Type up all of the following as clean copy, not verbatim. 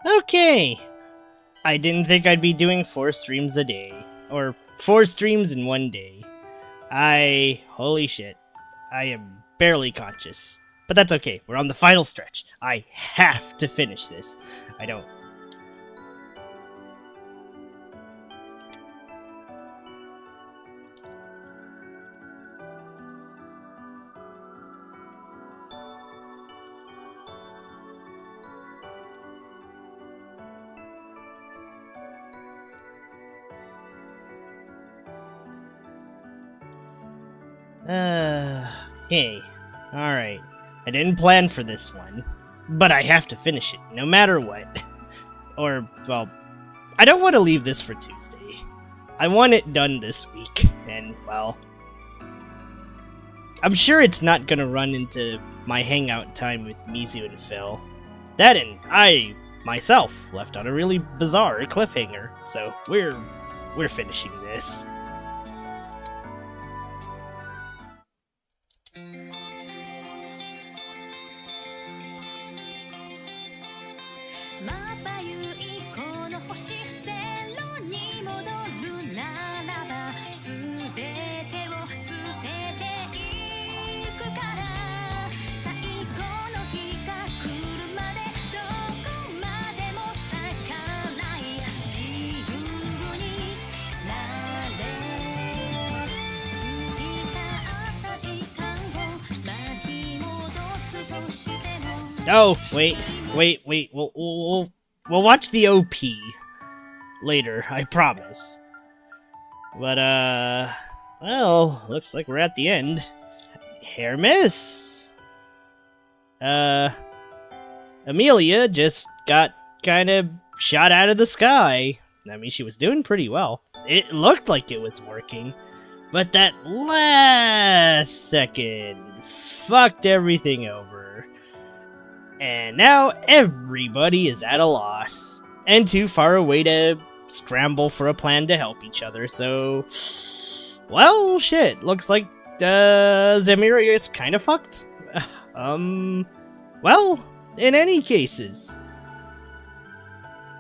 Okay. I didn't think I'd be doing 4 streams a day. Or 4 streams in one day. Holy shit. I am barely conscious. But that's okay. We're on the final stretch. I have to finish this. I don't... Hey. Alright. I didn't plan for this one, but I have to finish it, no matter what. Or, well, I don't want to leave this for Tuesday. I want it done this week, and, well... I'm sure it's not gonna run into my hangout time with Mizu and Phil. That and I, myself, left on a really bizarre cliffhanger, so we're finishing this. Oh, wait. We'll watch the OP later, I promise. But, well, looks like we're at the end. Hair miss! Amelia just got kind of shot out of the sky. I mean, she was doing pretty well. It looked like it was working. But that last second fucked everything over. And now everybody is at a loss, and too far away to scramble for a plan to help each other, so... Well, shit, looks like, Zemira is kinda fucked. Well, in any cases...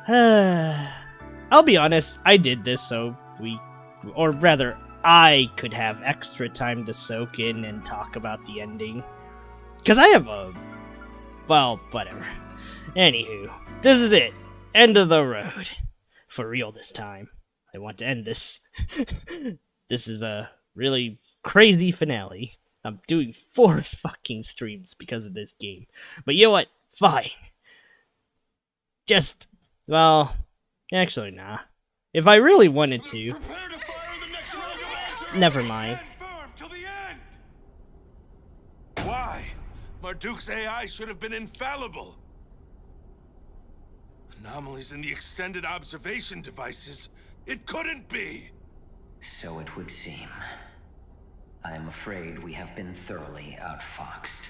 I'll be honest, I did this so or rather, I could have extra time to soak in and talk about the ending. Because I have a... Well, whatever. Anywho, this is it. End of the road. For real this time. I want to end this. This is a really crazy finale. I'm doing 4 fucking streams because of this game. But you know what? Fine. Just, well, actually, nah. If I really wanted to... Never mind. Why? Marduk's AI should have been infallible. Anomalies in the extended observation devices. It couldn't be. So it would seem. I am afraid we have been thoroughly outfoxed.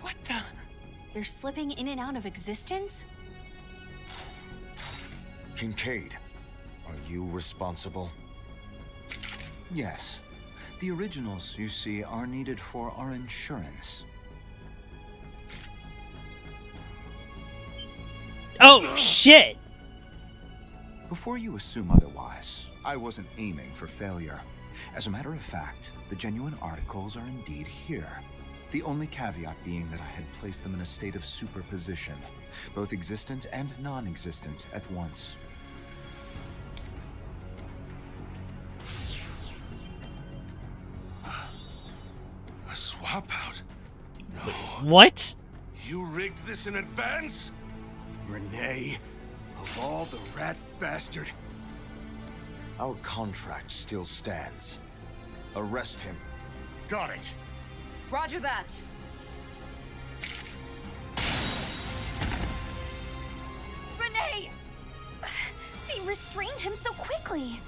What the? They're slipping in and out of existence? Kincaid, are you responsible? Yes. The originals, you see, are needed for our insurance. Oh, shit! Before you assume otherwise, I wasn't aiming for failure. As a matter of fact, the genuine articles are indeed here. The only caveat being that I had placed them in a state of superposition, both existent and non-existent at once. A swap out? No. What? You rigged this in advance? Renee, of all the rat bastard. Our contract still stands. Arrest him. Got it. Roger that. Renee! They restrained him so quickly.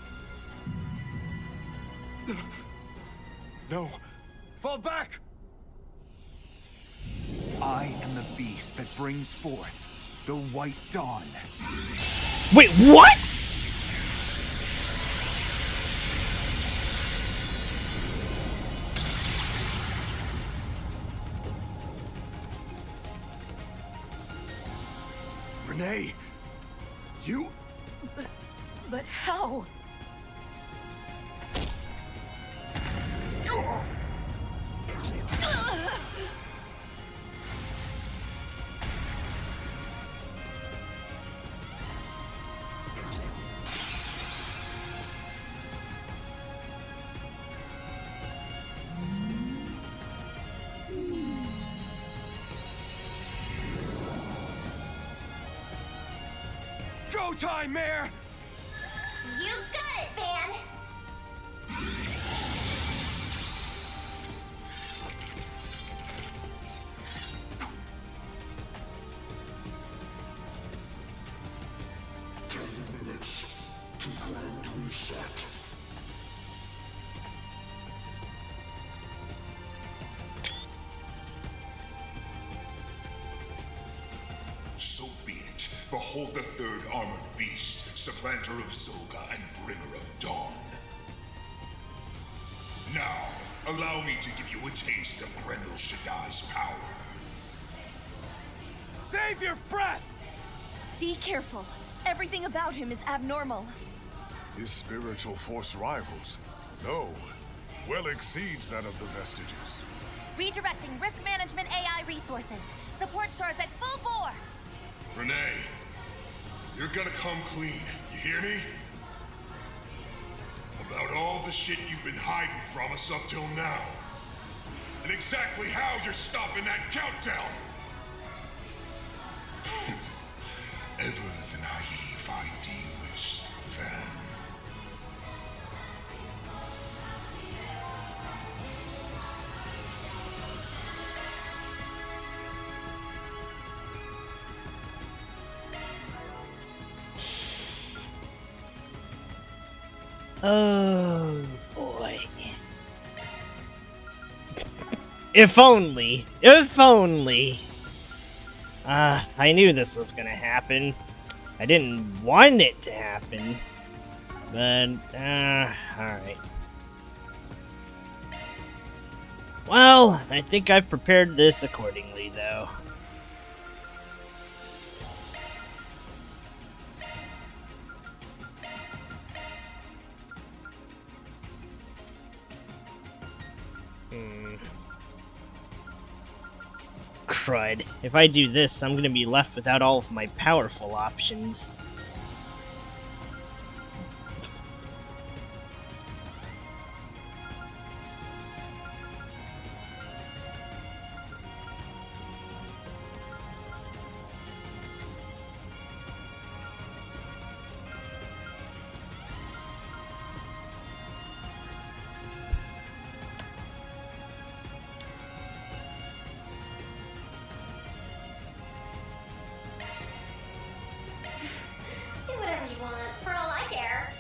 No. Fall back! I am the beast that brings forth the White Dawn. Wait, what?! Renee, you... But how? Go time, Mare! You got it, Van! So be it. Behold the third armored beast, supplanter of Zolga and bringer of dawn. Now, allow me to give you a taste of Grendel Shaddai's power. Save your breath! Be careful. Everything about him is abnormal. His spiritual force rivals? No. Well exceeds that of the vestiges. Redirecting risk management AI resources. Support shards at full bore! Renee, you're gonna come clean, you hear me? About all the shit you've been hiding from us up till now. And exactly how you're stopping that countdown! Ever the naive idealist, Van. Oh boy. If only. If only. I knew this was gonna happen. I didn't want it to happen. But, alright. Well, I think I've prepared this accordingly, though. Crud. If I do this, I'm gonna be left without all of my powerful options. Do whatever you want, for all I care.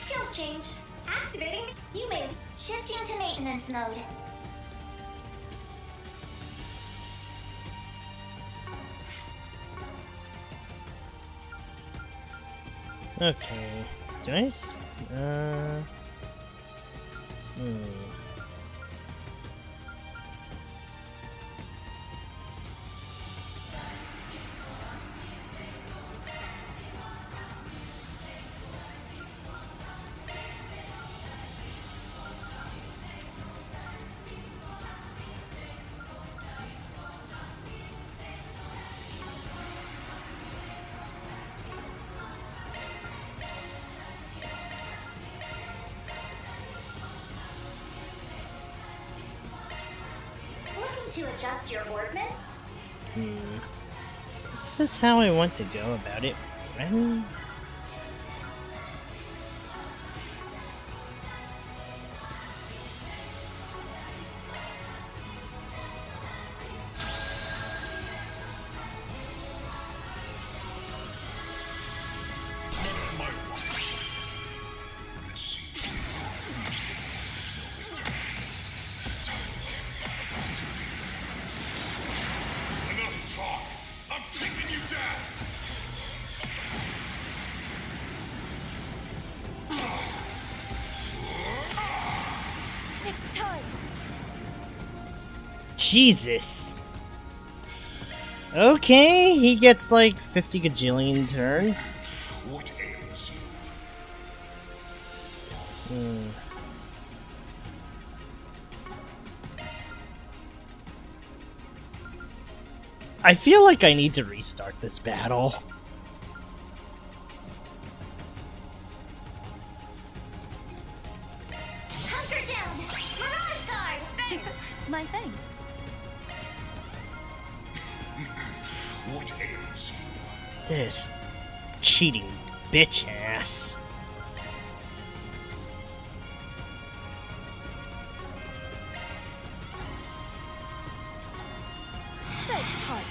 Skills change. Activating. You may shifting to maintenance mode. Okay. Do I Looking to adjust your ordnance? Is this how I want to go about it? Ren? Enough talk! I'm kicking you down! Jesus. Okay, he gets like 50 gajillion turns. What ails you? I feel like I need to restart this battle. Hunker down! Mirage card! Thanks. My thanks. What ails you? This cheating bitch ass. Thanks, heart.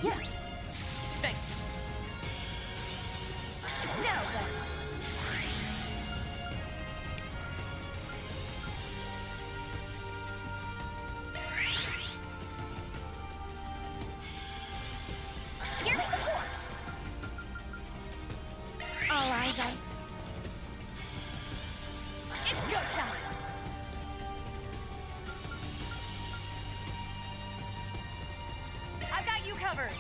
Yeah. Thanks. Now then. Here to support! All eyes on. It's go time. I've got you covered.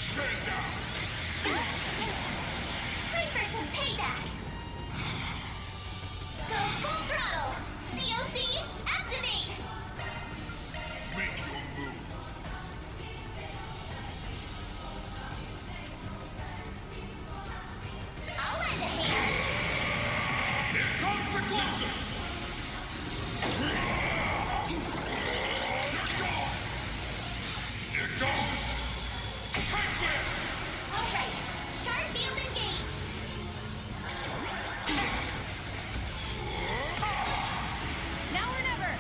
Stand down! Time for some payback! Go full throttle! COC, activate! Make your move. I'll lend a hand! Here comes the closer! Here goes! Take this! Alright, sharp field engaged! Now or never.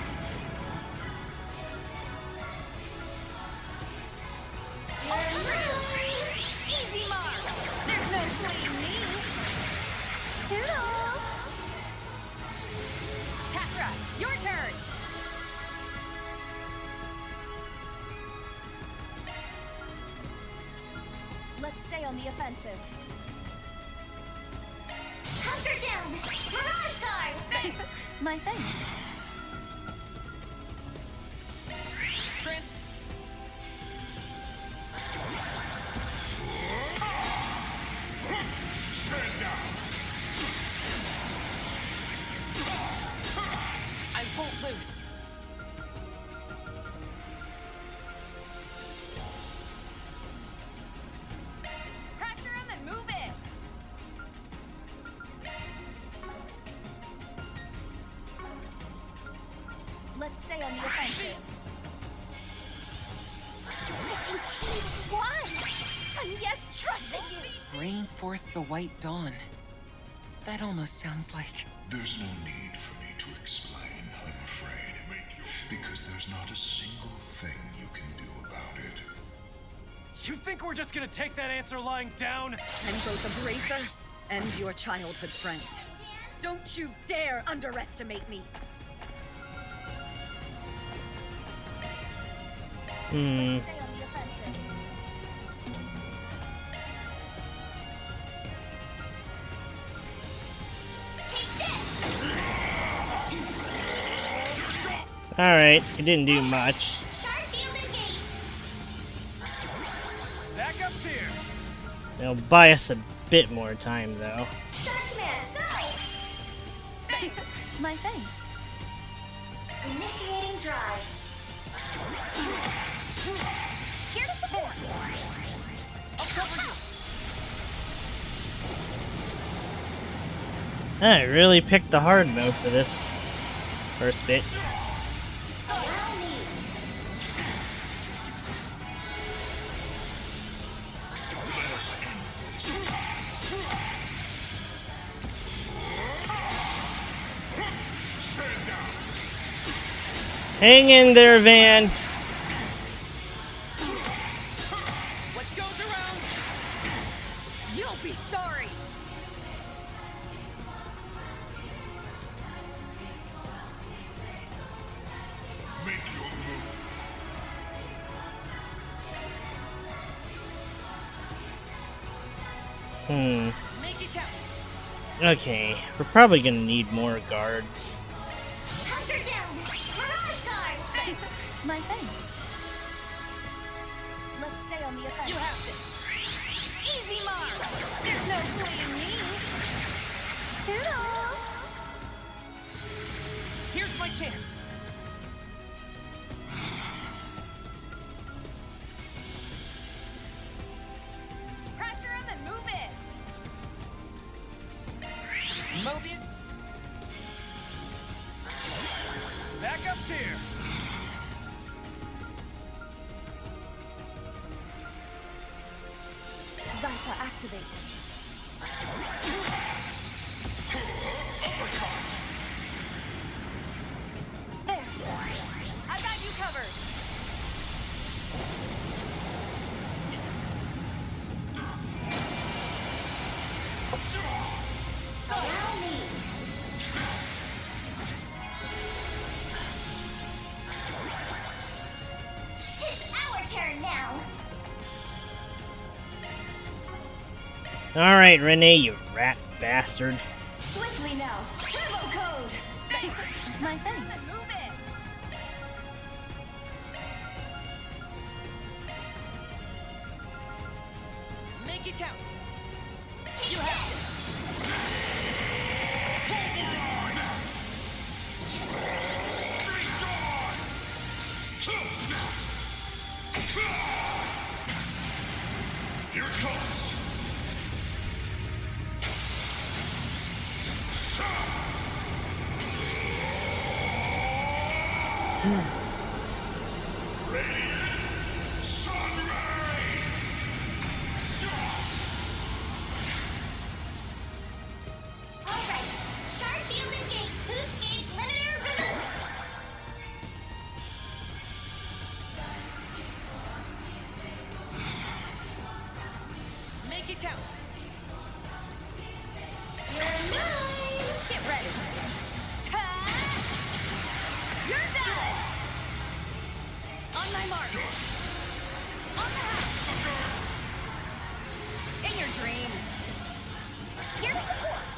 Easy mark. There's no fleeing me. Toodles! Patra, your turn. Let's stay on the offensive. Hunker down! Mirage card! Thanks. My thanks. Trent. Stand down! I won't lose. Pressure him and move in. Let's stay on the offensive. One! And yes, trusting you! Bring forth the white dawn. That almost sounds like... There's no need for me to explain, I'm afraid. Because there's not a single thing you can do about it. You think we're just gonna take that answer lying down? I'm both a bracer and your childhood friend. Don't you dare underestimate me. Stay on the offensive. Alright, it didn't do much. Sharp field engaged! Backup's here. It'll buy us a bit more time, though. Shark man, go! Thanks. My thanks. Initiating drive. Here to support. I'll cover you. I really picked the hard mode for this first bit. Allow me. Stand down! Hang in there, Van. What goes around, you'll be sorry. Make your move. Make it count. Okay, we're probably gonna need more guards. Hunter down! Mirage guard! Thanks. My thanks. Let's stay on the offensive. You have this. Easy mark! There's no fleeing me! Toodles! Here's my chance. Pressure him and move it! Mobian. Back up tier. Zypha activate. There! I got you covered! Allow me. It's our turn now. Alright, Renee, you rat bastard. Swiftly now! Turbo code! Thanks! My thanks! Move it! Make it count. You have this. Here it comes. Radiant Sunray! Alright. Sharp field and gate. Boost gauge limiter removed. Make it count. You're mine! Get ready! You're done! On my mark! On the house! In your dreams! Here to support!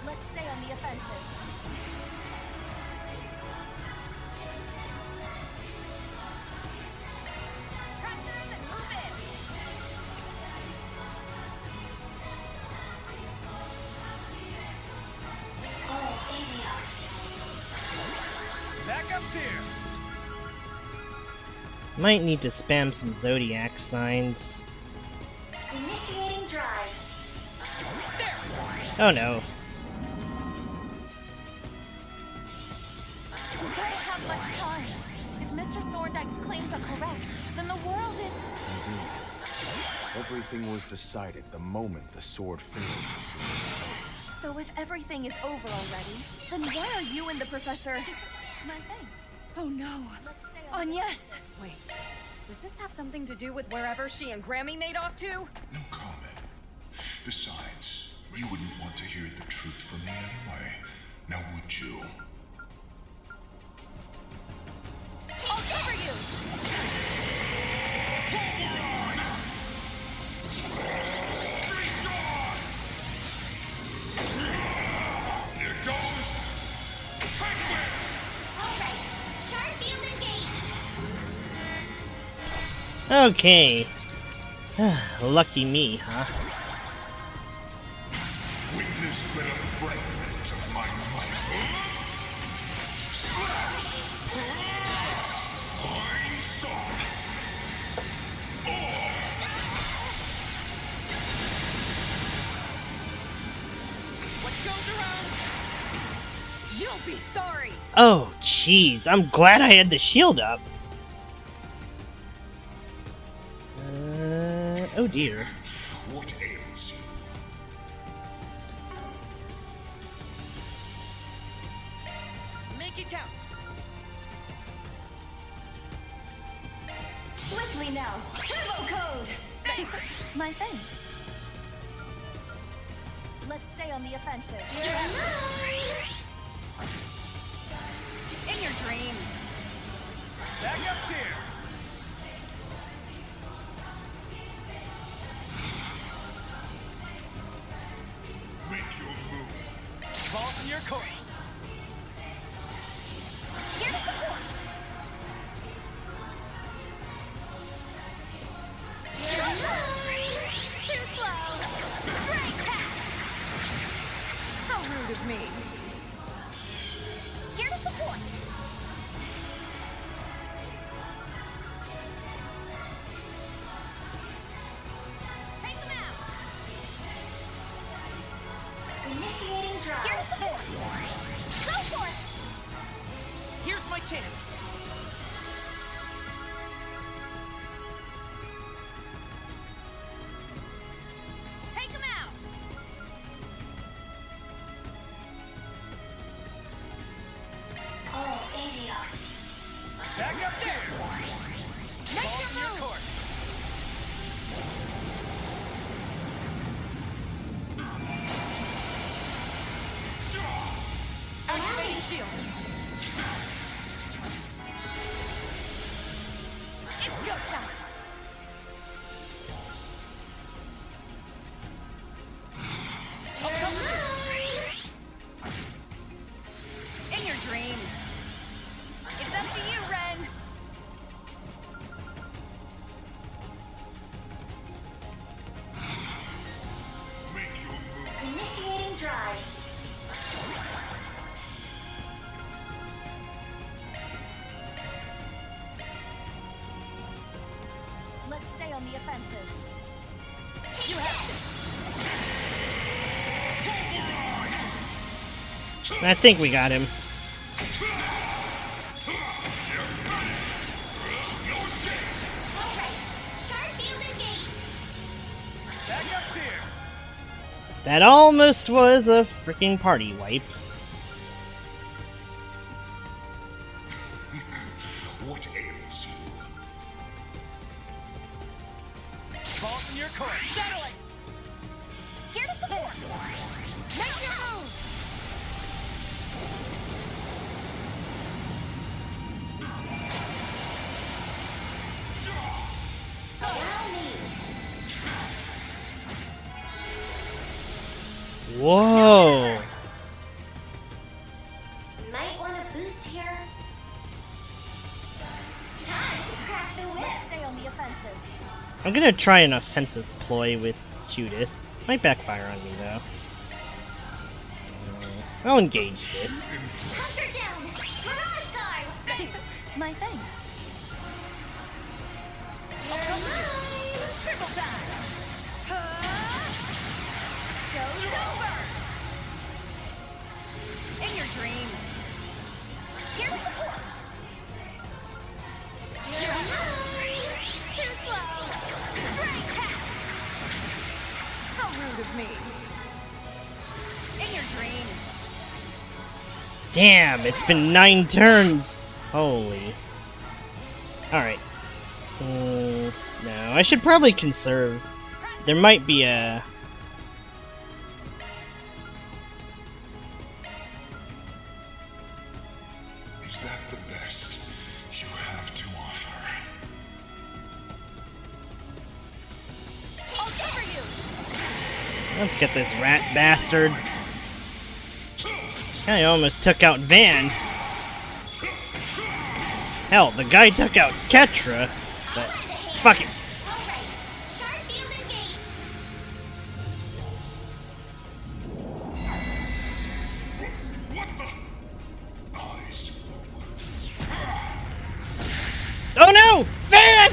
Let's stay on the offensive. Pressure him and move it! Oh, idiot. Back up tier. Might need to spam some zodiac signs. Initiating drive. Oh no. We don't have much time. If Mr. Thorndyke's claims are correct, then the world is... Indeed. Everything was decided the moment the sword failed. So if everything is over already, then why are you and the professor... My thanks. Oh no. Let's stay on yes. Wait, does this have something to do with wherever she and Grammy made off to? No comment. Besides, you wouldn't want to hear the truth from me anyway. Now would you? I'll cover you! Here goes. Take this! Alright. Sharp field and gate. Okay. Lucky me, huh? Witness but a fragment of my might. Slash! I'm sorry. What goes around? You'll be sorry! Oh, jeez. I'm glad I had the shield up. Oh dear. What ails you? Make it count. Swiftly now! Turbo code! Thanks! My thanks. Let's stay on the offensive. In your dreams. Backup here. Make your move. Balls in your court. Here to support. Too slow. Straight back. How rude of me. Here to support. Take them out. Initiating drive. Here to support. Go for it. Here's my chance. Take them out. Oh, Adios. Backup there. Make Balls in your your move. court. Activating shield. It's go time. In your dreams. It's up to you, Ren. Make your move. Initiating drive. Let's stay on the offensive. You have this. I think we got him. Alright. Sharp field engaged. Backup here. That almost was a freaking party wipe. What ails you? Balls in your court. Settling. Here to support. Make your move. Allow me. Whoa. Might want to boost here. Time to crack the whip. Let's stay on the offensive. I'm gonna try an offensive ploy with Judith. Might backfire on me though. I'll engage this. Hunter down. Mirage guard. My thanks. Triple time. Show's over. In your dreams. Here to support. Too slow. Straight path. How rude of me. In your dreams. Damn, it's been 9 turns. Holy. Alright. No, I should probably conserve. There might be a... Is that the best you have to offer? I'll cover you. Let's get this rat bastard. I almost took out Van. Hell, the guy took out Ketra. But fuck it. Alright. Sharp field engaged. What the? Eyes forward. Oh no! Van!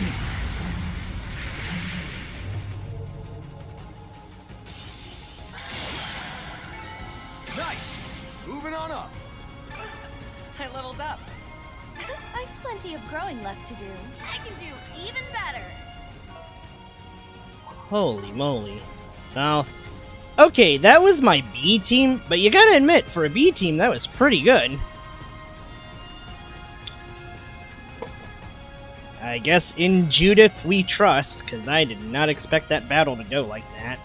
Nice. Moving on up. I leveled up. I've plenty of growing left to do. I can do even better. Holy moly. Well, okay, that was my B team, but you gotta admit, for a B team, that was pretty good. I guess in Judith we trust, because I did not expect that battle to go like that.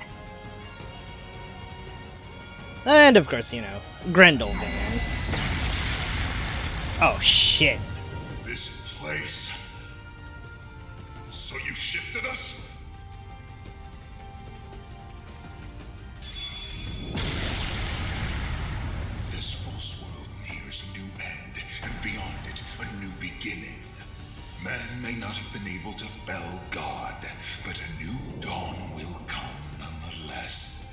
And of course, you know, Grendel Van. Oh shit. This place. So you shifted us? This false world nears a new end, and beyond it, a new beginning. Man may not have been able to fell God, but a new dawn will come nonetheless.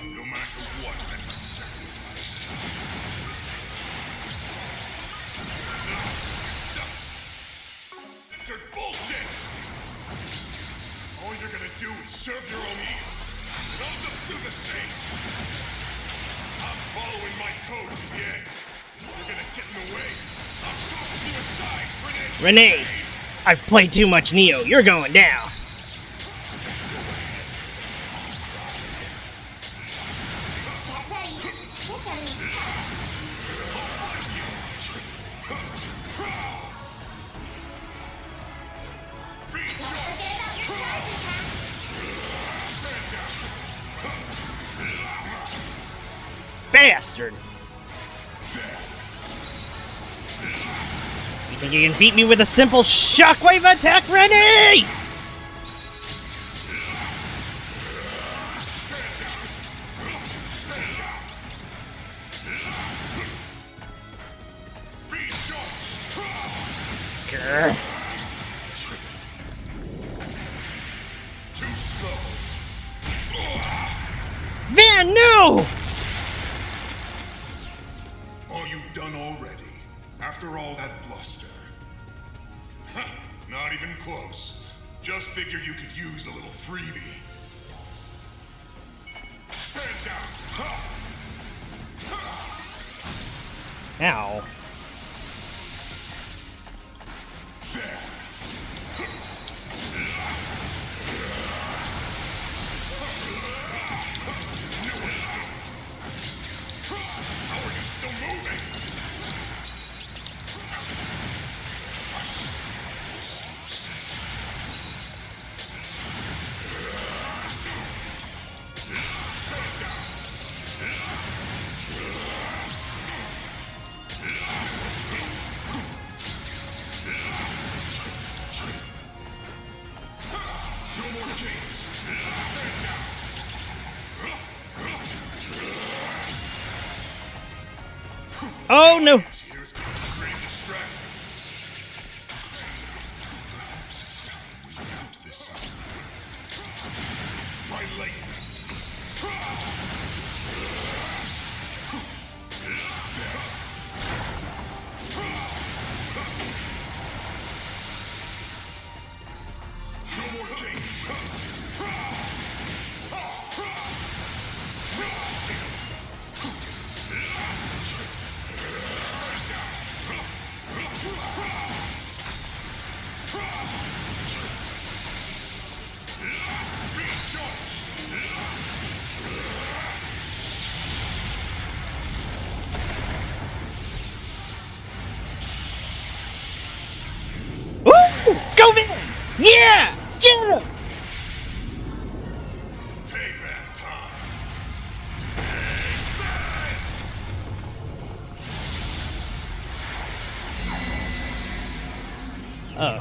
No matter what, I must sacrifice. They're bullshit! All you're gonna do is serve your own evil, and I'll just do the same. I'm following my code to the end. You're gonna get in the way. I'm tossing you aside, Renee! Renee! I've played too much Neo. You're going down. Bastard! You think you can beat me with a simple shockwave attack, Rennie? Grr. Too slow. Van, no! Are you done already? After all that bluster? Huh, not even close. Just figured you could use a little freebie. Stand down! Ha! Ow. How are you still moving? No more games. Stand down. Oh no! Here's great distraction. Perhaps it's time we wrapped this up. My lady. No more games. Woo! Go Van! Yeah! Get him! Payback time. Take this! Oh.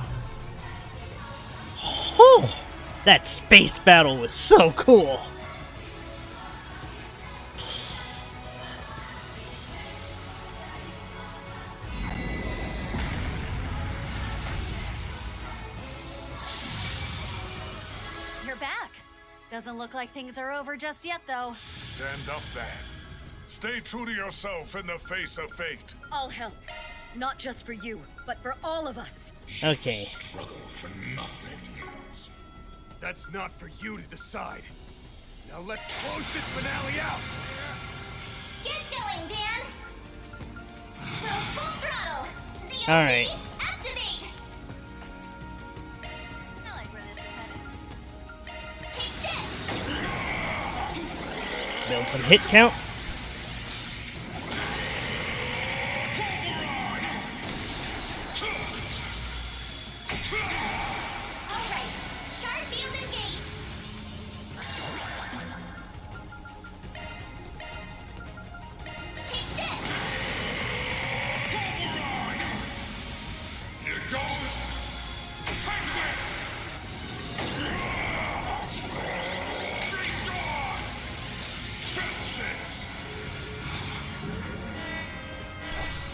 Oh! That space battle was so cool! You're back. Doesn't look like things are over just yet, though. Stand up, Van. Stay true to yourself in the face of fate. I'll help. Not just for you, but for all of us. Okay. Struggle for nothing. That's not for you to decide. Now let's close this finale out. Get going, Dan! Go full throttle! ZOC, Alright. activate! I like where this is headed. Take this! Build some hit count. Alright, sharp field engaged! Take this!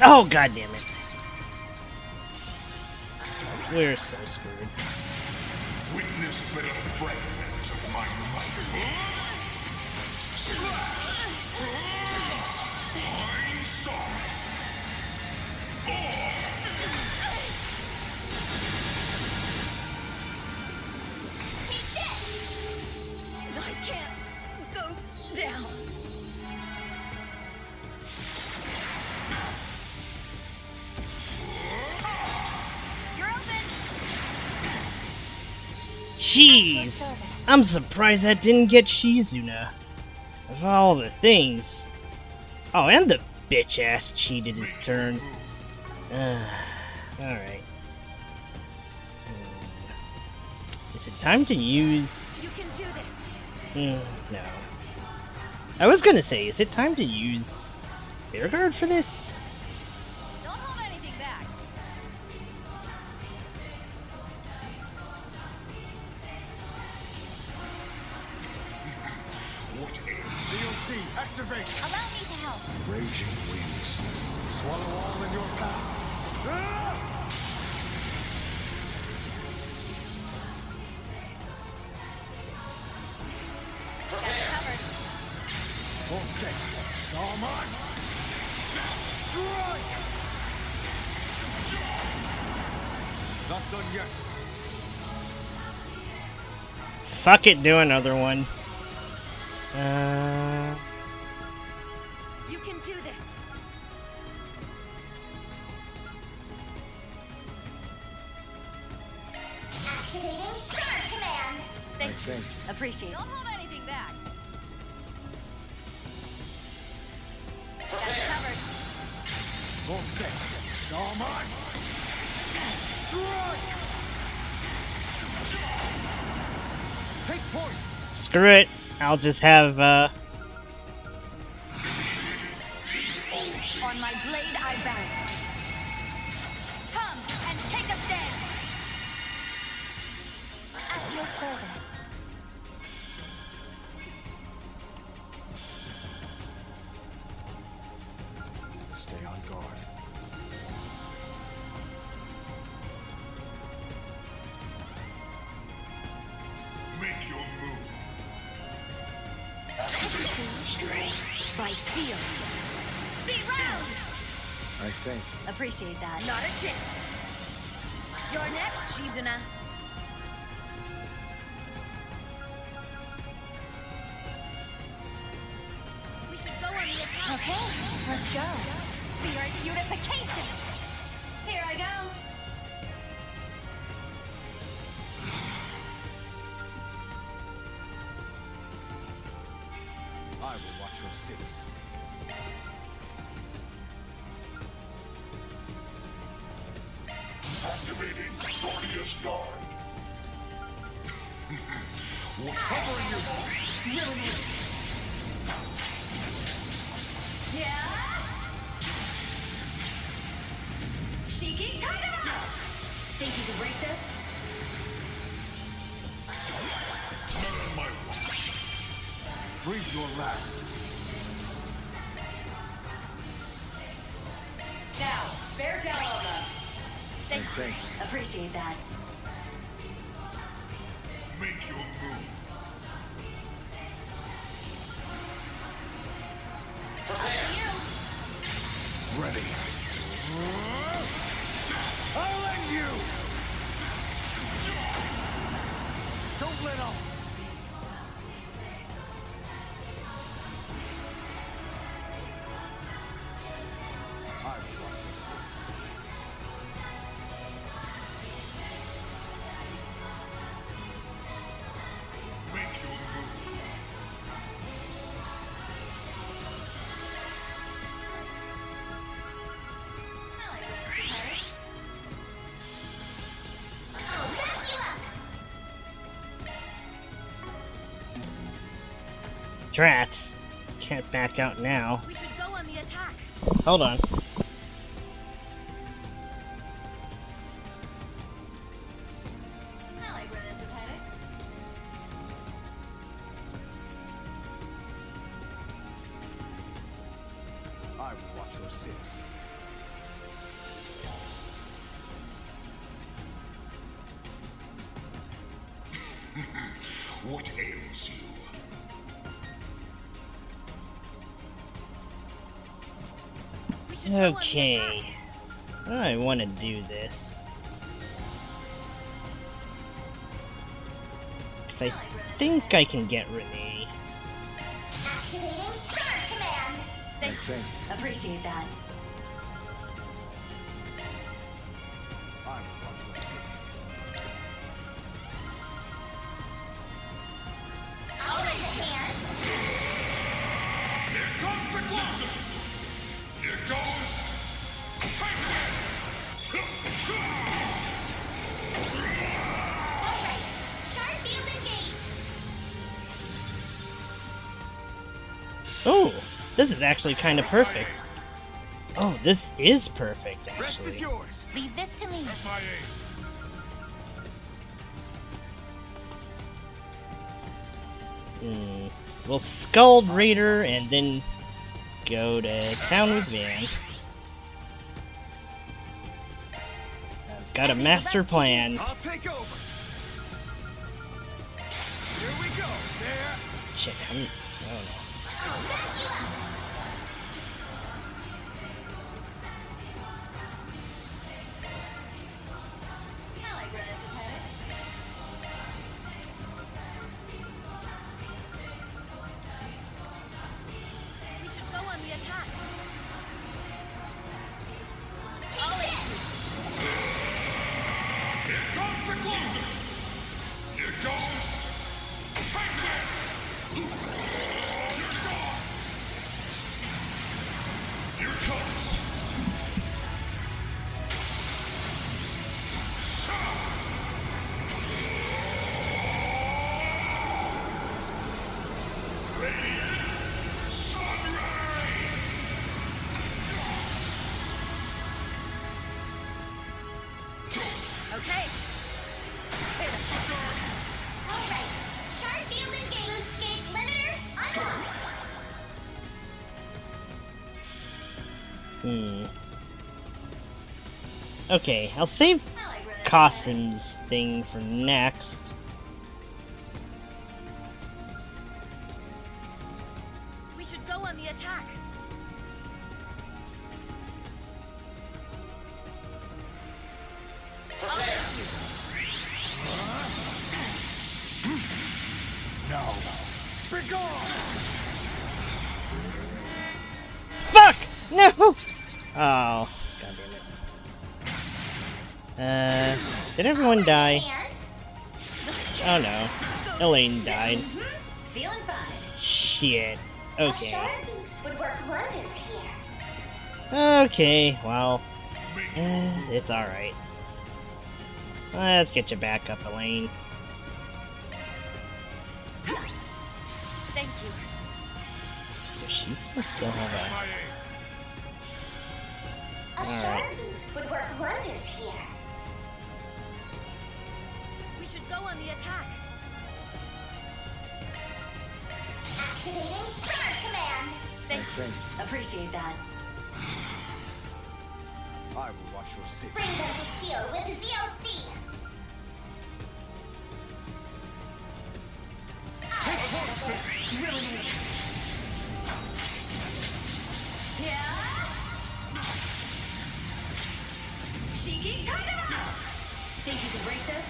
Oh, god damn it. We're so screwed. Witness but a fragment of my might. Slash! I'm sorry. I can't go down. You're open. Jeez! I'm surprised that didn't get Shizuna. Of all the things. Oh, and the bitch-ass cheated his turn. Alright. Is it time to use... You can do this. No. I was gonna say, is it time to use Air Guard for this? Don't hold anything back. What else? DLC, activate! Allow me to help. Raging winds. Swallow all in your path. Got it covered. All set. All mine. Strike! Not done yet. Fuck it, do another one. You can do this. Activating Shark Command. Thank you. think. Appreciate it. Don't hold anything back. Got it covered. All set. All mine. Strike! Take point. Screw it. I'll just have, On my blade I bow. Come and take a stand. At your service. Stay on guard. Make your move. By steel. Be roused. I think. Appreciate that. Not a chance. You're next, Shizuna. We should go on the attack. Okay, let's go. Spirit unification. Here I go. I will watch your six. Activating Guardius Guard. What's Covering you. Brilliant. Yeah. Shiki Kagura. Think you can break this? not on my watch? Breathe your last. Now, bear down on them. Thank I think. Appreciate that. Make your move. Up to you. Ready. I'll end you! Don't let up! I will watch your six. Make your move. I'll back you up. Drats. Can't back out now. We should go on the attack. Hold on. I like where this is headed. I will watch your six. What ails you? We should go on the Okay. attack. I want to do this. Because I think I can get Renee. Activating Shark Command. Thanks. Appreciate that. I'll lend a hand. Here comes the closer! Here goes... Take this! Alright, Shark Field engaged. Oh, this is actually kind of perfect. Oh, this is perfect, Rest is actually. yours. Leave this to me. My aim. We'll Scald Raider and then go to town with Van. I've got a master plan. I'll take over. Here we go. There. Shit, I don't know. I'll back you up. I like where this is headed. We should go on the attack. Here comes the closer! Here goes... Take this! You're gone! Here comes... Radiant Sunray! Okay. Alright, Shark Field engaged. Boost gauge limiter unlocked. Okay, I'll save I like where this is headed. Cosim's thing for next. We should go on the attack. No. Be gone! Fuck! No! Oh, god damn it. Did everyone die? And Oh no. Elaine died. feeling fine. Shit. A Okay. shark boost would work wonders here. Okay, well. It's alright. Let's get you back up, Elaine. Thank you. She's gonna still have My aim. A shark boost would work wonders here. We should go on the attack. Activating Shark Command. Thanks. Appreciate that. I will watch your six. Bring them to heel with ZOC. Shiki Kagura! Think you can break this?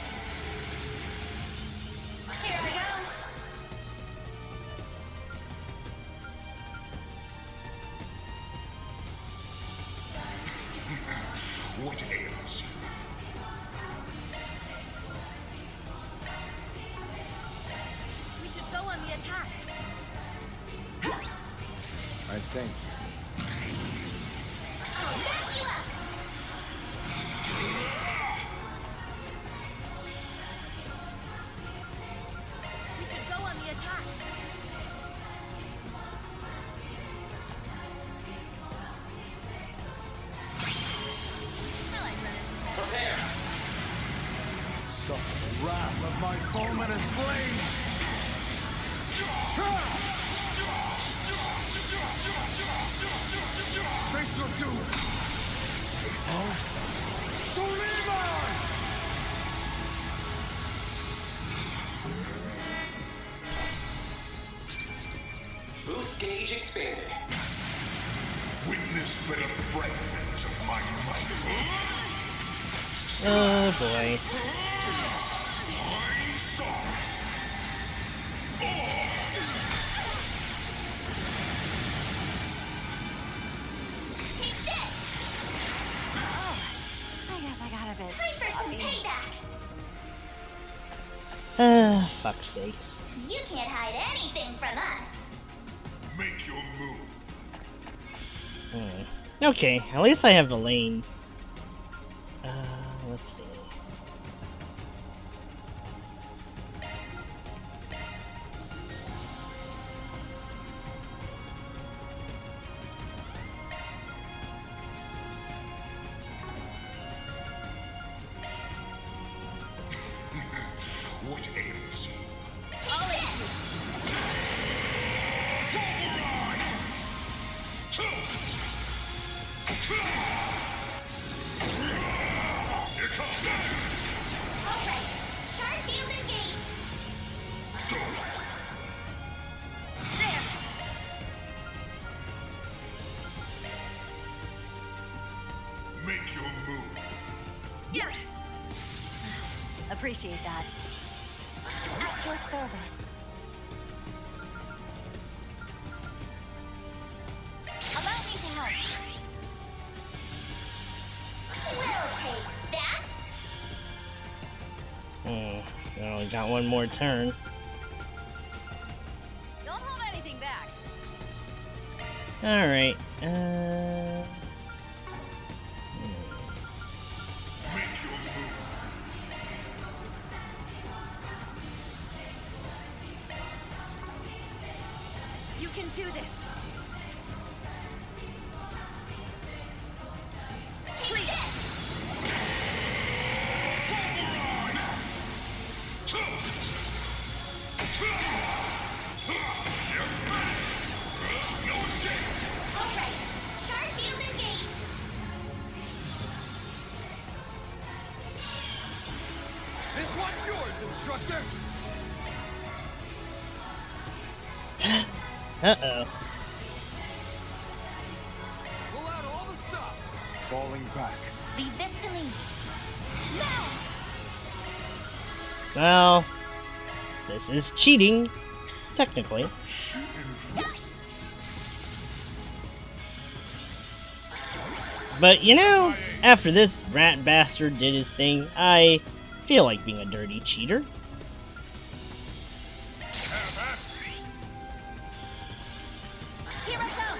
Here we go. What ails you? We should go on the attack. I think. I'll back you up. We should go on the attack. I like where this is headed. Suffer the wrath of my fulminous flames! Face your doom! Of Suleiman! Stage expanded. Witness but a fragment of my might. Oh boy. Take this! Oh, I guess I got a bit. Time for some payback! Fuck's sakes. You can't hide anything from us. Make your move. Okay, at least I have the lane. Let's see. What ails you? Here comes that! Alright, sharp field engaged. There. Make your move. Yeah. Appreciate that. At your service. Allow me to help. We'll take that. I only got one more turn. Don't hold anything back. Alright, Make your move. You can do this. Take this! Alright, sharp field engaged. This one's yours, instructor! uh-oh. Pull out all the stops! Falling back. Leave this to me. Now! Well, this is cheating, technically. But you know, after this rat bastard did his thing, I feel like being a dirty cheater. Here I go.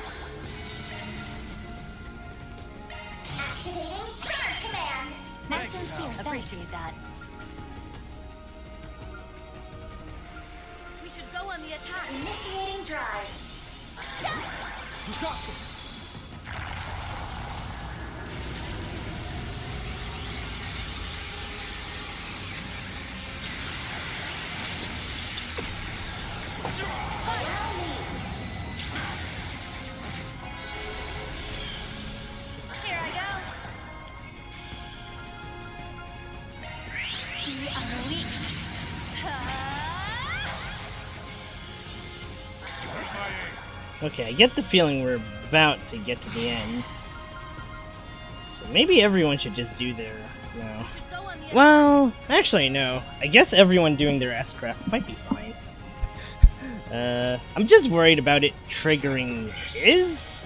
Activating sharp command. Not sincere. Appreciate that. We should go on the attack. Initiating drive. You got this! Here I go. Be unleashed. Okay, I get the feeling we're about to get to the end. So maybe everyone should just do their, you know... Well, actually no. I guess everyone doing their S-craft might be fine. I'm just worried about it triggering his?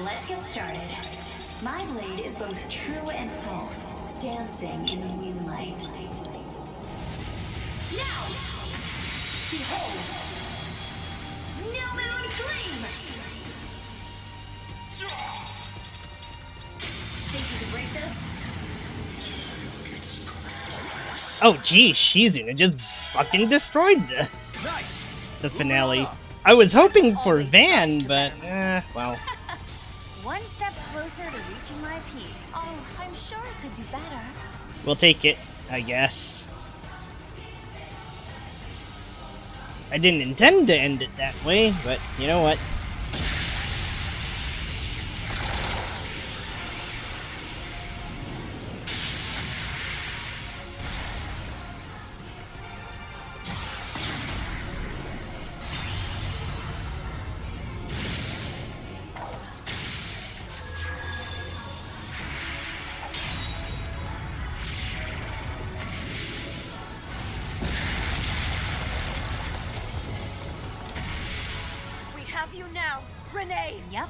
Let's get started. My blade is both true and false, dancing in the moonlight. Now! Behold! New moon gleam! Think you can break this? Oh geez, Shizuna just fucking destroyed the finale. I was hoping for Van, but, well. One step closer to reaching my peak. Oh, I'm sure I could do better. We'll take it, I guess. I didn't intend to end it that way, but you know what? have you now, Renee. Yep.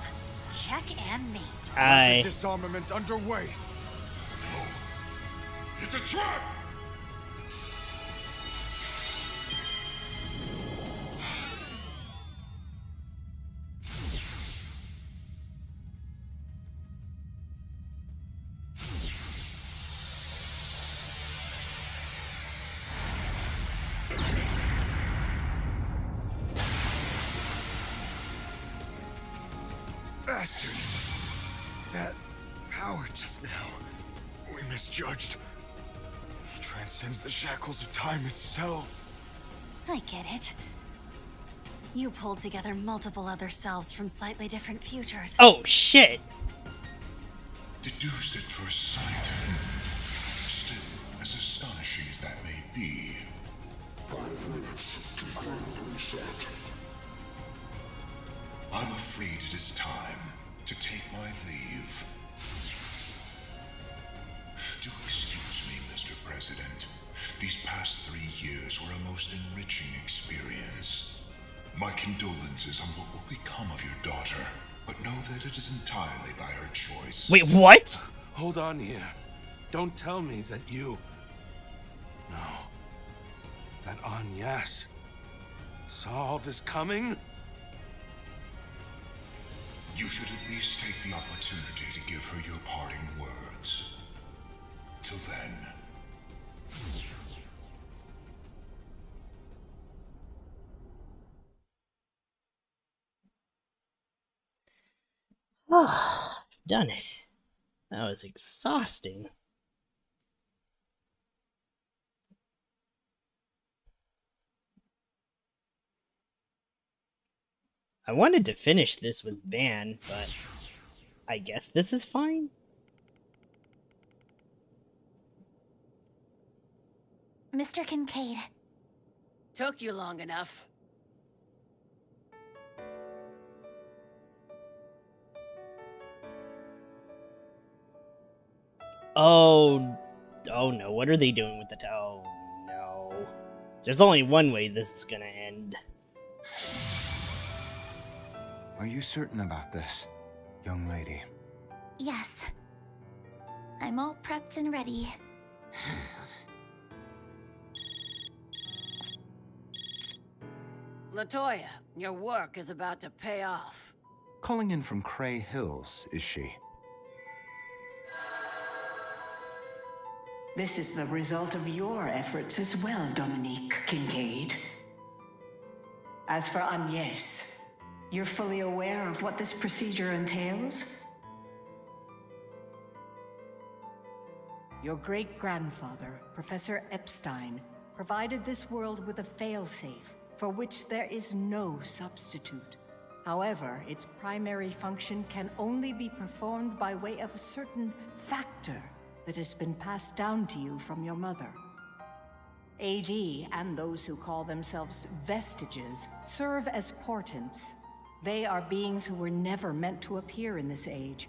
Check and mate. Rapid disarmament underway. No. It's a trap! Bastard. That power just now. We misjudged. He transcends the shackles of time itself. I get it. You pulled together multiple other selves from slightly different futures. Oh, shit. Deduced at first sight. Still, as astonishing as that may be. 5 minutes to grand reset. I'm afraid it is time to take my leave. Do excuse me, Mr. President. These past 3 years were a most enriching experience. My condolences on what will become of your daughter, but know that it is entirely by her choice. Wait, what? Hold on here. Don't tell me that you... No. That Agnes saw all this coming? You should at least take the opportunity to give her your parting words. Till then. Oh, I've done it. That was exhausting. I wanted to finish this with Van, but I guess this is fine. Mr. Kincaid. Took you long enough. Oh no, what are they doing with the oh no. There's only one way this is gonna end. Are you certain about this, young lady? Yes. I'm all prepped and ready. Latoya, your work is about to pay off. Calling in from Cray Hills, is she? This is the result of your efforts as well, Dominique Kincaid. As for Agnes, you're fully aware of what this procedure entails? Your great-grandfather, Professor Epstein, provided this world with a failsafe for which there is no substitute. However, its primary function can only be performed by way of a certain factor that has been passed down to you from your mother. AD and those who call themselves vestiges serve as portents. They are beings who were never meant to appear in this age,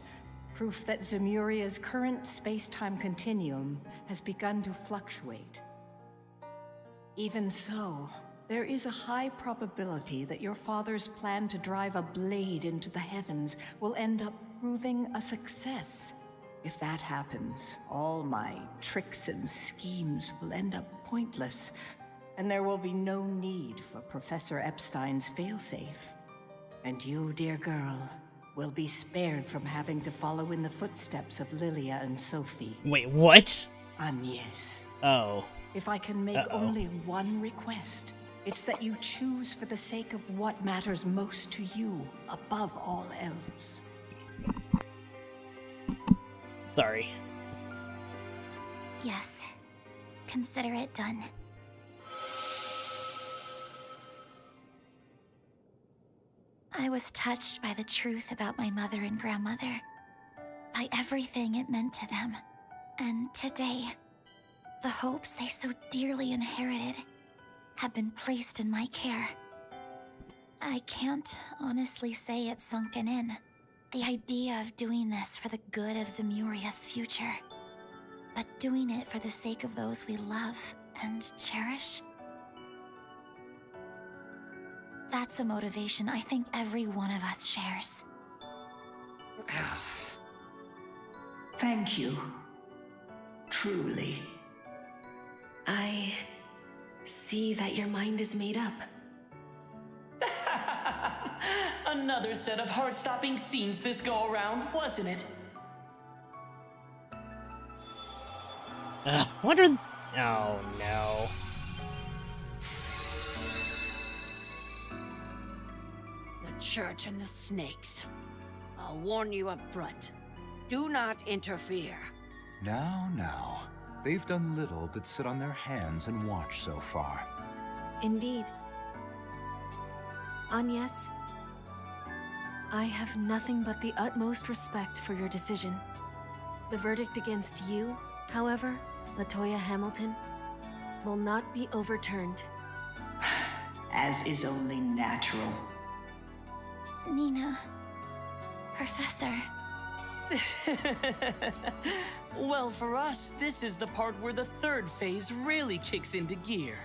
proof that Zemuria's current space-time continuum has begun to fluctuate. Even so, there is a high probability that your father's plan to drive a blade into the heavens will end up proving a success. If that happens, all my tricks and schemes will end up pointless, and there will be no need for Professor Epstein's failsafe. And you, dear girl, will be spared from having to follow in the footsteps of Lilia and Sophie. Wait, what? Agnes. Oh. If I can make only one request, it's that you choose for the sake of what matters most to you, above all else. Sorry. Yes. Consider it done. I was touched by the truth about my mother and grandmother, by everything it meant to them. And today, the hopes they so dearly inherited have been placed in my care. I can't honestly say it's sunken in. The idea of doing this for the good of Zemuria's future, but doing it for the sake of those we love and cherish. That's a motivation I think every one of us shares. Thank you. Truly. I see that your mind is made up. Another set of heart-stopping scenes this go-around, wasn't it? Wonder... Oh, no. The church and the snakes. I'll warn you up front. Do not interfere. Now. They've done little but sit on their hands and watch so far. Indeed. Agnes, I have nothing but the utmost respect for your decision. The verdict against you, however, Latoya Hamilton, will not be overturned. As is only natural. Nina. Professor. Well, for us, this is the part where the third phase really kicks into gear.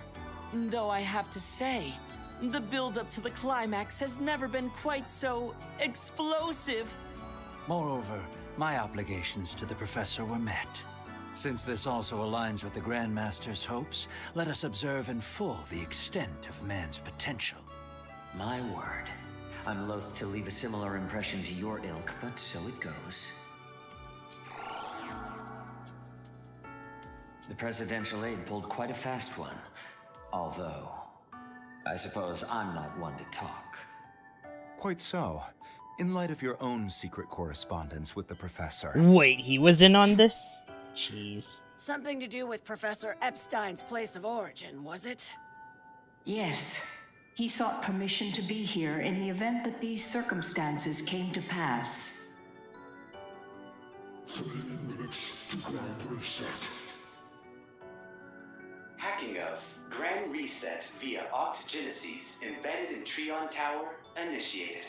Though I have to say, the build-up to the climax has never been quite so explosive. Moreover, my obligations to the Professor were met. Since this also aligns with the Grandmaster's hopes, let us observe in full the extent of man's potential. My word. I'm loath to leave a similar impression to your ilk, but so it goes. The presidential aide pulled quite a fast one. Although, I suppose I'm not one to talk. Quite so. In light of your own secret correspondence with the Professor... Wait, he was in on this? Jeez. Something to do with Professor Epstein's place of origin, was it? Yes. He sought permission to be here in the event that these circumstances came to pass. 3 minutes to Grand Reset. Hacking of Grand Reset via Octogenesis embedded in Trion Tower initiated.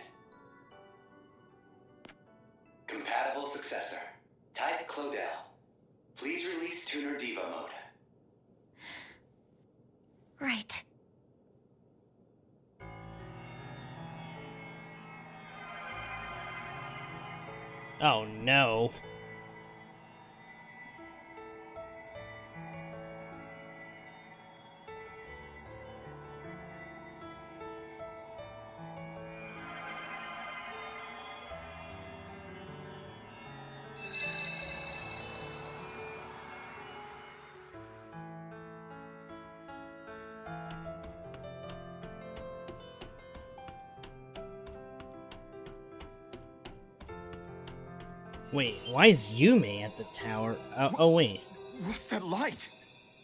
Compatible successor. Type Claudel. Please release Tuner Diva mode. Right. Oh, no. Wait, why is Yume at the tower? Oh, wait. What's that light?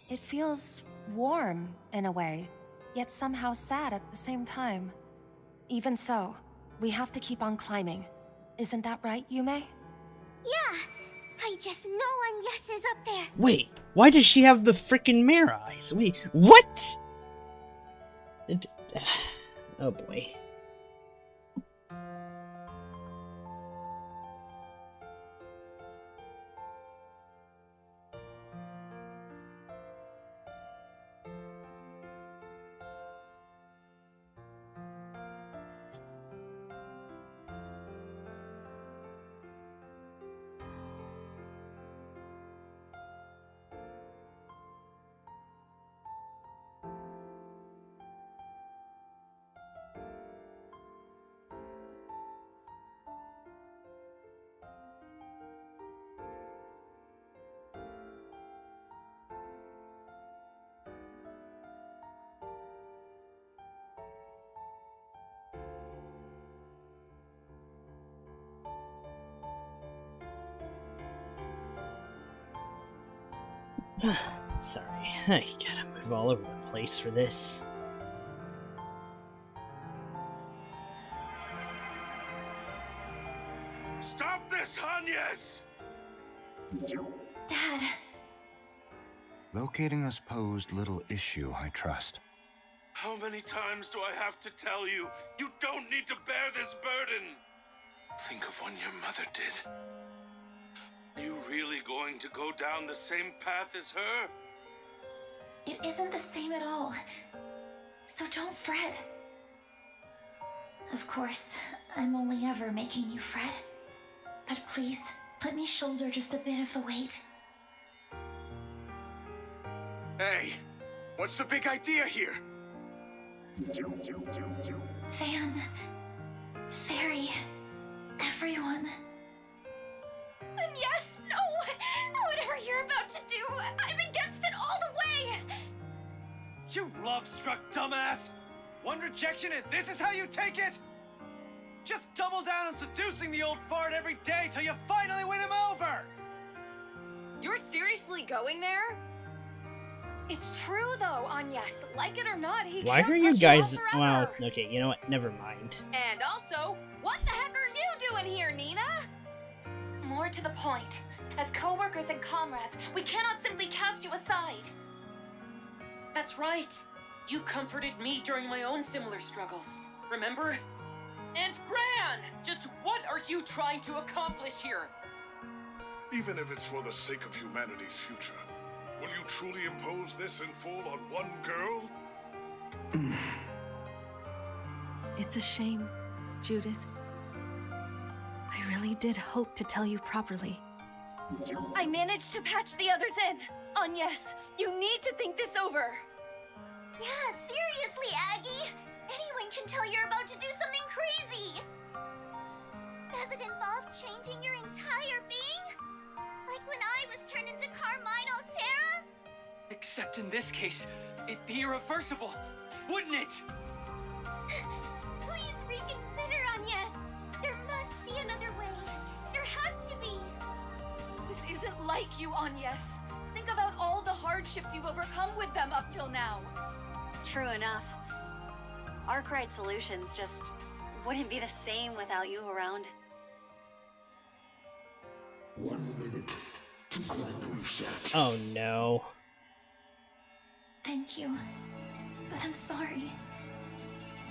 It feels warm, in a way, yet somehow sad at the same time. Even so, we have to keep on climbing. Isn't that right, Yume? Yeah, I just know Agnes is up there. Wait, why does she have the frickin' mirror eyes? Wait, what? Oh boy. Sorry, I gotta move all over the place for this. Stop this, Agnes! Dad. Locating us posed little issue, I trust. How many times do I have to tell you? You don't need to bear this burden! Think of what your mother did. You really going to go down the same path as her? It isn't the same at all. So don't fret. Of course, I'm only ever making you fret. But please, let me shoulder just a bit of the weight. Hey, what's the big idea here? Van, Fairy, everyone. And yes, no! Whatever you're about to do, I'm against it all the way! You love-struck dumbass! One rejection and this is how you take it? Just double down on seducing the old fart every day till you finally win him over! You're seriously going there? It's true though, Agnes. Like it or not, he Why can't are you push guys? off forever. Well, okay, you know what? Never mind. And also, what the heck are you doing here, Nina? More to the point. As co-workers and comrades, we cannot simply cast you aside. That's right. You comforted me during my own similar struggles. Remember? And Gran! Just what are you trying to accomplish here? Even if it's for the sake of humanity's future, will you truly impose this in full on one girl? It's a shame, Judith. I really did hope to tell you properly. I managed to patch the others in. Agnes, you need to think this over. Yeah, seriously, Aggie. Anyone can tell you're about to do something crazy. Does it involve changing your entire being? Like when I was turned into Carmine Altera? Except in this case, it'd be irreversible, wouldn't it? Please reconsider, Agnes. There must be another way. There has to be. This isn't like you, Agnes. Think about all the hardships you've overcome with them up till now. True enough. Arkwright Solutions just wouldn't be the same without you around. 1 minute to grand reset. Oh no. Thank you. But I'm sorry.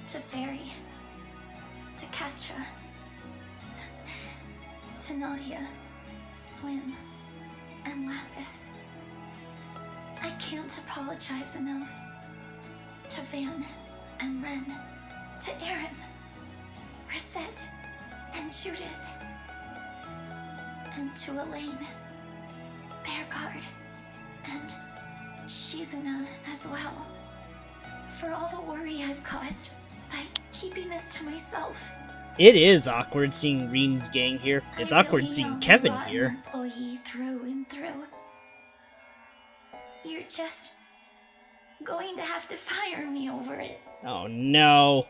To Fairy. To Katja. To Nadia. Swim. And Lapis. I can't apologize enough. To Van and Ren. To Aaron. Rosette. And Judith. And to Elaine. Bearguard. And Shizuna as well. For all the worry I've caused by keeping this to myself. It is awkward seeing Reen's gang here. It's awkward really seeing am a Kevin rotten here. Employee through and through. You're just going to have to fire me over it. Oh no.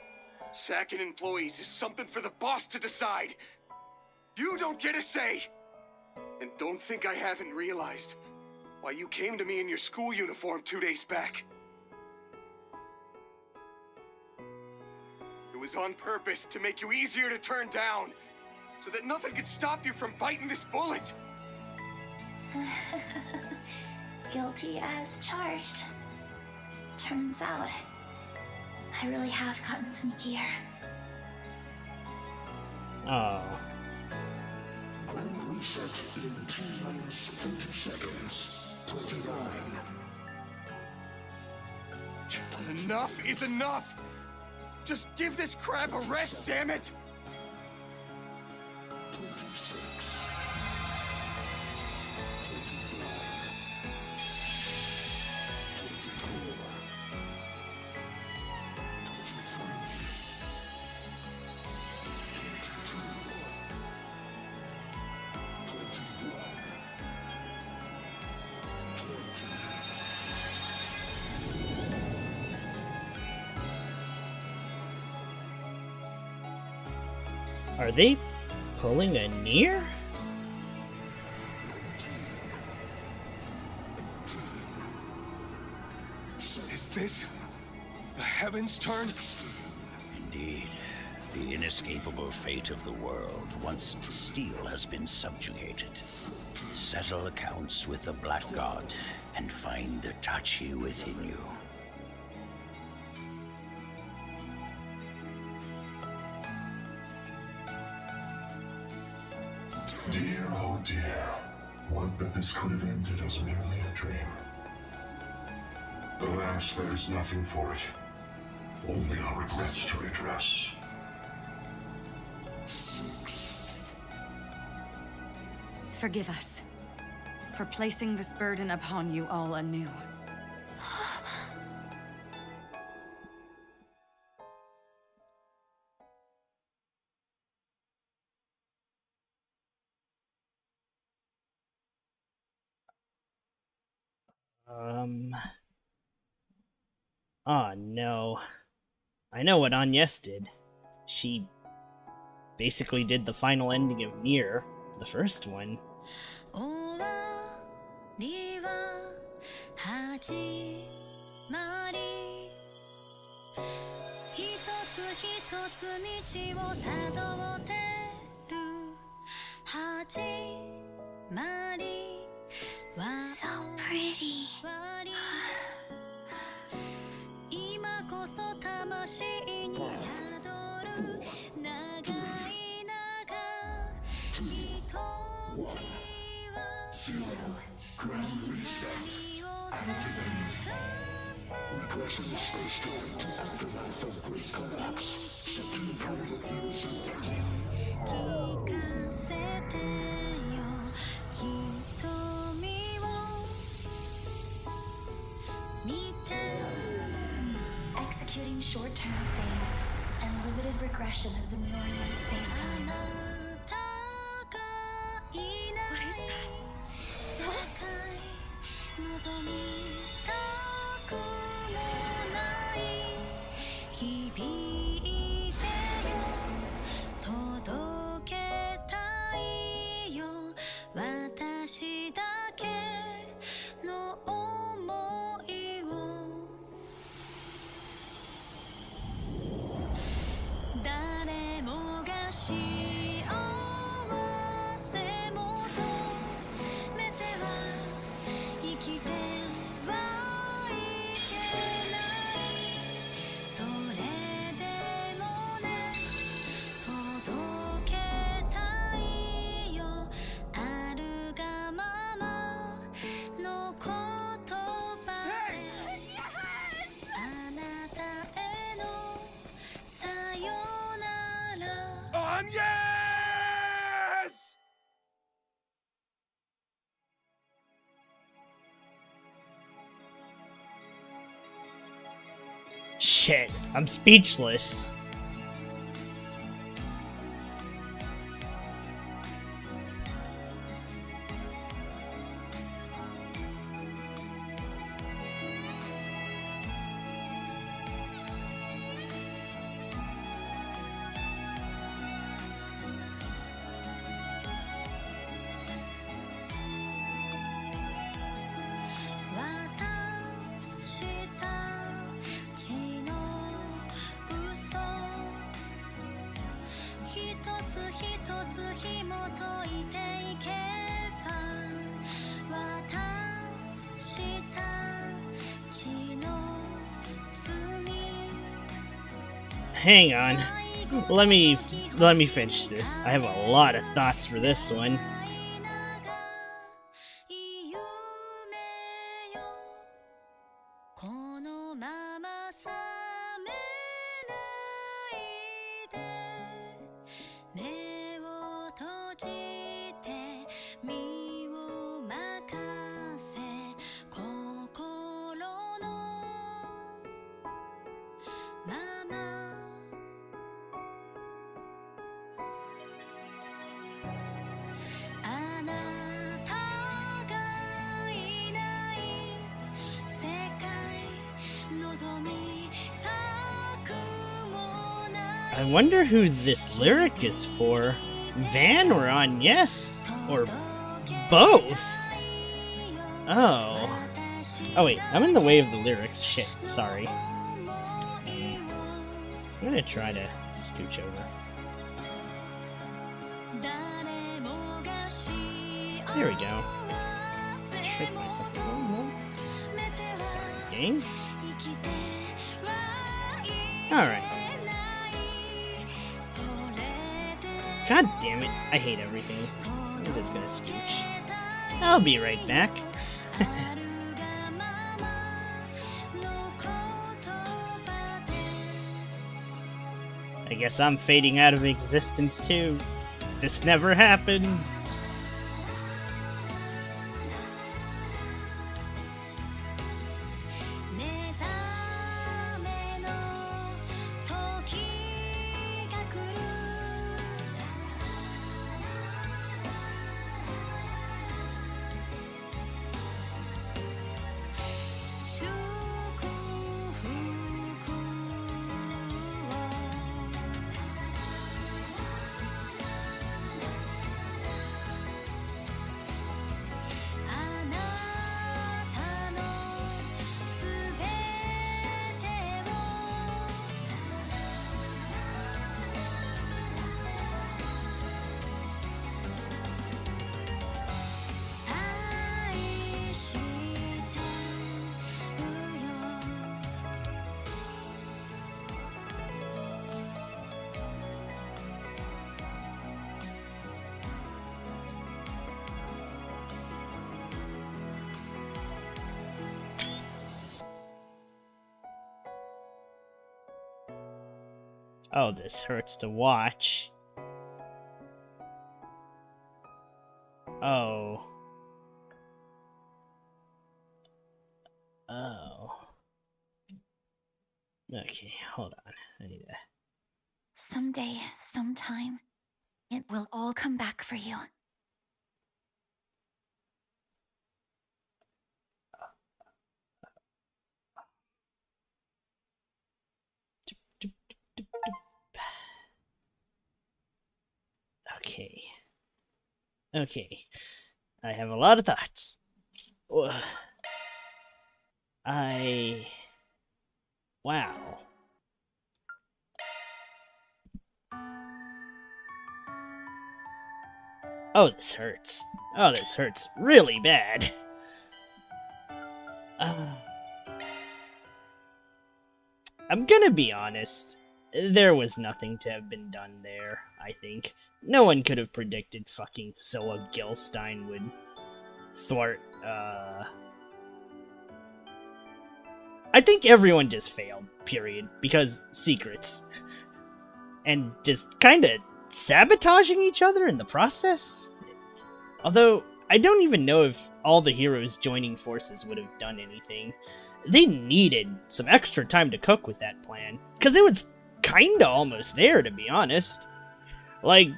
Sacking employees is something for the boss to decide. You don't get a say. And don't think I haven't realized why you came to me in your school uniform 2 days back. It was on purpose to make you easier to turn down, so that nothing could stop you from biting this bullet. Guilty as charged. Turns out, I really have gotten sneakier. Oh. Grand reset in T minus 30 seconds. 29. Enough is enough! Just give this crap a rest, damn it! 26. 24. Are they pulling a near? Is this the heavens' turn? Indeed. The inescapable fate of the world once steel has been subjugated. Settle accounts with the Black God and find the Tachi within you. Dear, oh dear. Would that this could have ended as merely a dream. Alas, there is nothing for it. Only our regrets to redress. Forgive us for placing this burden upon you all anew. Oh no. I know what Agnes did. She basically did the final ending of Nier, the first one. So pretty. Grand reset. Activate. Regression space-time to aftermath of great collapse. Second period of years in Executing short-term save and limited regression of Zemurian space-time. What is that? Yes! Shit, I'm speechless. Hang on. Let me finish this. I have a lot of thoughts for this one. I wonder who this lyric is for. Van or Agnes? Or both? Oh. Oh wait, I'm in the way of the lyrics. Shit, sorry. I'm gonna try to scooch over. There we go. Trick myself a little more. Sorry, game. Alright. God damn it, I hate everything. I'm just gonna scooch. I'll be right back. I guess I'm fading out of existence too. This never happened. Oh, this hurts to watch. Oh. Oh. Okay, hold on. I need to... Someday, sometime, it will all come back for you. Okay. Okay. I have a lot of thoughts. Wow. Oh, this hurts. Oh, this hurts really bad. I'm gonna be honest. There was nothing to have been done there, I think. No one could have predicted fucking Scylla Gilstein would thwart, I think everyone just failed, period. Because secrets. And just kinda sabotaging each other in the process? Although, I don't even know if all the heroes joining forces would have done anything. They needed some extra time to cook with that plan. Because it was kinda almost there, to be honest. Like,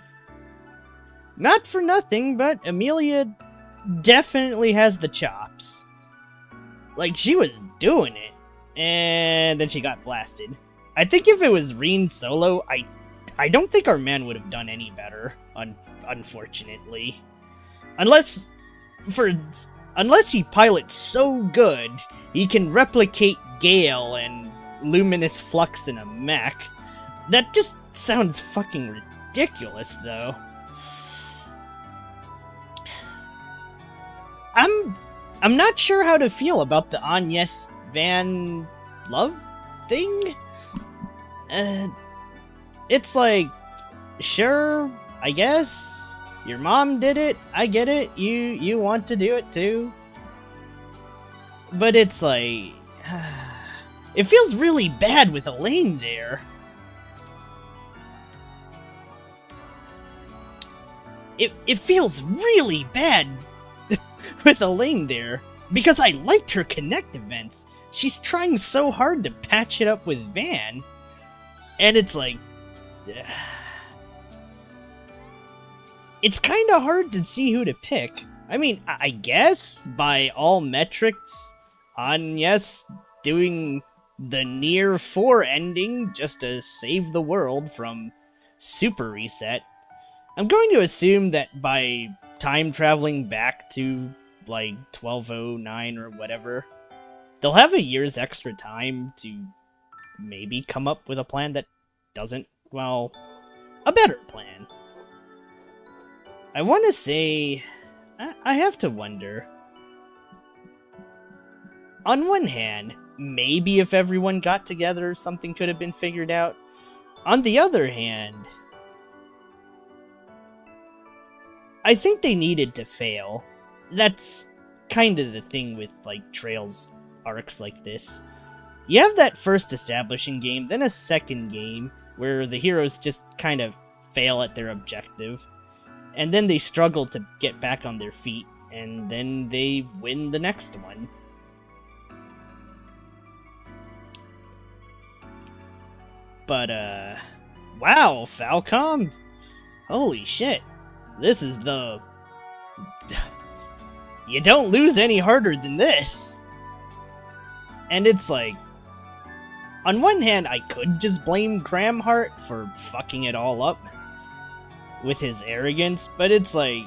not for nothing, but Amelia definitely has the chops. Like, she was doing it. And then she got blasted. I think if it was Reen solo, I don't think our man would have done any better, unfortunately. Unless he pilots so good, he can replicate Gale and Luminous Flux in a mech. That just sounds fucking ridiculous, though. I'm not sure how to feel about the Agnes Van love thing. It's like, sure, I guess your mom did it. I get it. You want to do it too. But it's like, it feels really bad with Elaine there. It feels really bad with Elaine there. Because I liked her Connect events. She's trying so hard to patch it up with Van. And it's like... it's kinda hard to see who to pick. I mean, I guess, by all metrics, Agnes doing the Nier 4 ending just to save the world from Super Reset. I'm going to assume that by time traveling back to, like, 1209 or whatever, they'll have a year's extra time to maybe come up with a plan that doesn't, well, a better plan. I want to say, I have to wonder. On one hand, maybe if everyone got together, something could have been figured out. On the other hand, I think they needed to fail. That's kind of the thing with, like, Trails arcs like this. You have that first establishing game, then a second game, where the heroes just kind of fail at their objective, and then they struggle to get back on their feet, and then they win the next one. But, wow, Falcom? Holy shit. This is the... you don't lose any harder than this. And it's like... on one hand, I could just blame Gramhart for fucking it all up with his arrogance, but it's like...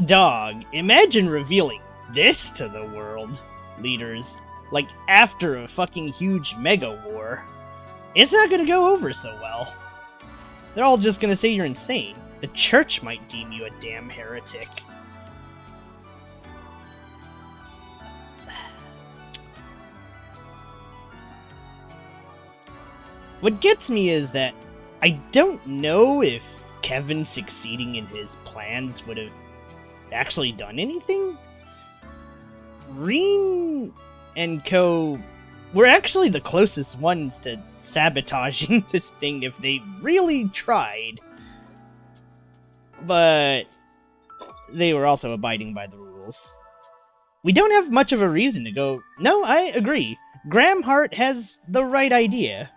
dog, imagine revealing this to the world leaders, like, after a fucking huge mega war. It's not gonna go over so well. They're all just gonna say you're insane. The church might deem you a damn heretic. What gets me is that I don't know if Kevin succeeding in his plans would have actually done anything. Reen and co were actually the closest ones to sabotaging this thing if they really tried. But they were also abiding by the rules. We don't have much of a reason to go, no, I agree. Graham Hart has the right idea.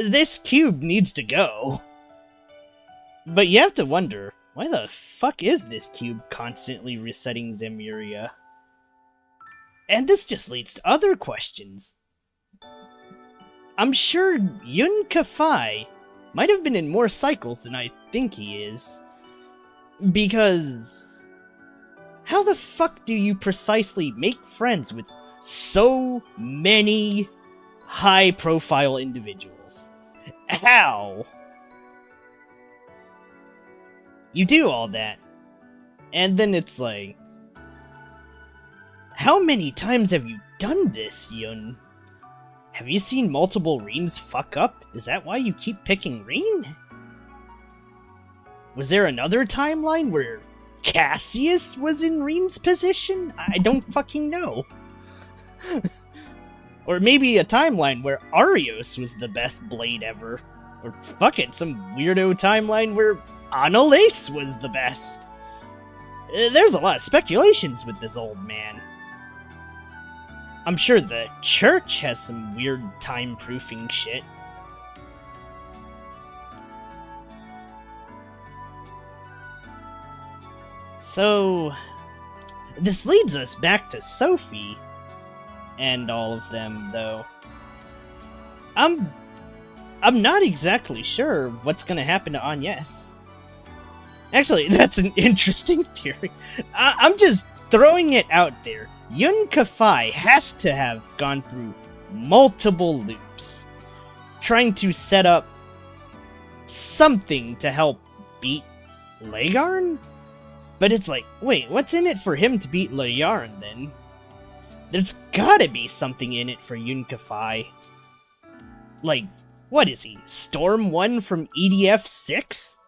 This cube needs to go. But you have to wonder, why the fuck is this cube constantly resetting Zemuria? And this just leads to other questions. I'm sure Yun Kafai might have been in more cycles than I think he is. Because how the fuck do you precisely make friends with so many high-profile individuals? How? You do all that, and then it's like, how many times have you done this, Yun? Have you seen multiple Reens fuck up? Is that why you keep picking Reen? Was there another timeline where Cassius was in Reen's position? I don't fucking know. Or maybe a timeline where Arios was the best blade ever. Or fuck it, some weirdo timeline where Annalise was the best. There's a lot of speculations with this old man. I'm sure the church has some weird time-proofing shit. So, this leads us back to Sophie and all of them, though. I'm not exactly sure what's gonna happen to Agnes. Actually, that's an interesting theory. I'm just throwing it out there. Yun Kafai has to have gone through multiple loops, trying to set up something to help beat Legarn? But it's like, wait, what's in it for him to beat Legarn, then? There's gotta be something in it for Yun Kafai. Like, what is he? Storm 1 from EDF 6?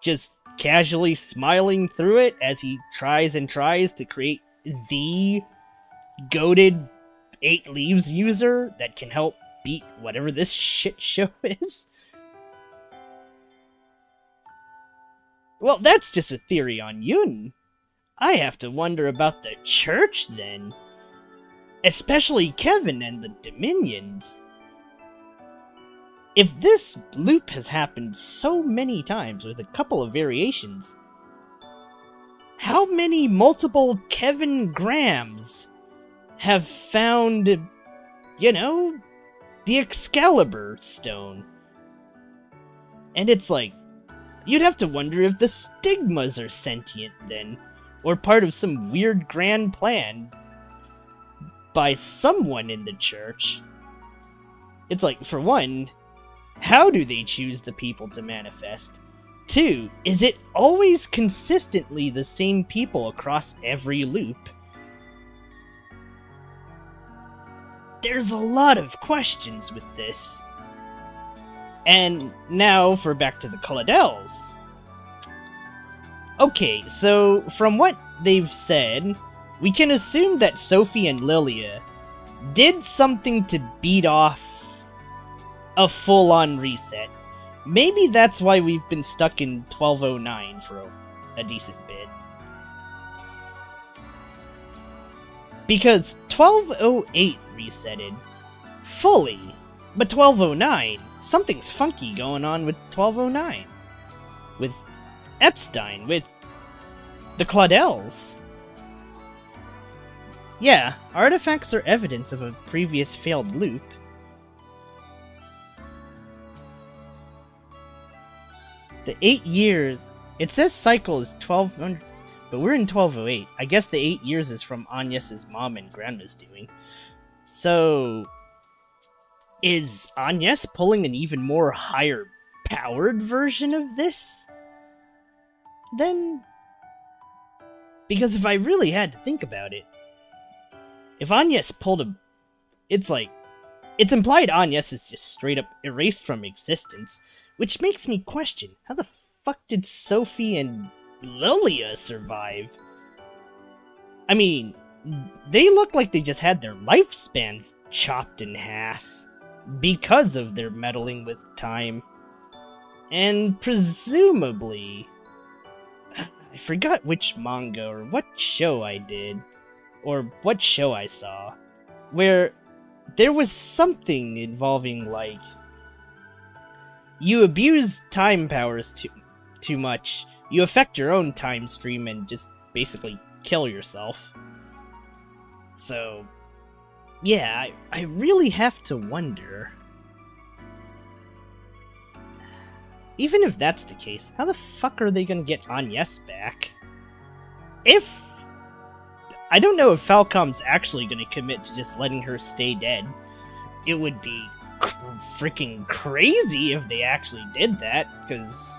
Just casually smiling through it as he tries and tries to create the goated 8 Leaves user that can help beat whatever this shit show is? Well, that's just a theory on Yun. I have to wonder about the church, then. Especially Kevin and the Dominions. If this loop has happened so many times with a couple of variations, how many multiple Kevin Grahams have found, you know, the Excalibur stone? And it's like, you'd have to wonder if the stigmas are sentient then, or part of some weird grand plan by someone in the church. It's like, for one, how do they choose the people to manifest? 2, is it always consistently the same people across every loop? There's a lot of questions with this. And now for back to the Colladels. Okay, so from what they've said, we can assume that Sophie and Lilia did something to beat off a full-on reset. Maybe that's why we've been stuck in 1209 for a decent bit. Because 1208 resetted fully, but 1209, something's funky going on with 1209. With Epstein, with the Claudels. Yeah, artifacts are evidence of a previous failed loop. The 8 years, it says cycle is 1200, but we're in 1208. I guess the 8 years is from Agnes's mom and grandma's doing. So, is Agnes pulling an even more higher powered version of this? Then, because if I really had to think about it, if Agnes pulled a, it's like, it's implied Agnes is just straight up erased from existence, which makes me question, how the fuck did Sophie and Lilia survive? I mean, they look like they just had their lifespans chopped in half because of their meddling with time. And presumably, I forgot which manga or what show I did, or what show I saw, where there was something involving, like, you abuse time powers too much, you affect your own time stream and just basically kill yourself. So, yeah, I really have to wonder, even if that's the case, how the fuck are they gonna get Agnes back? I don't know if Falcom's actually gonna commit to just letting her stay dead. It would be freaking crazy if they actually did that, because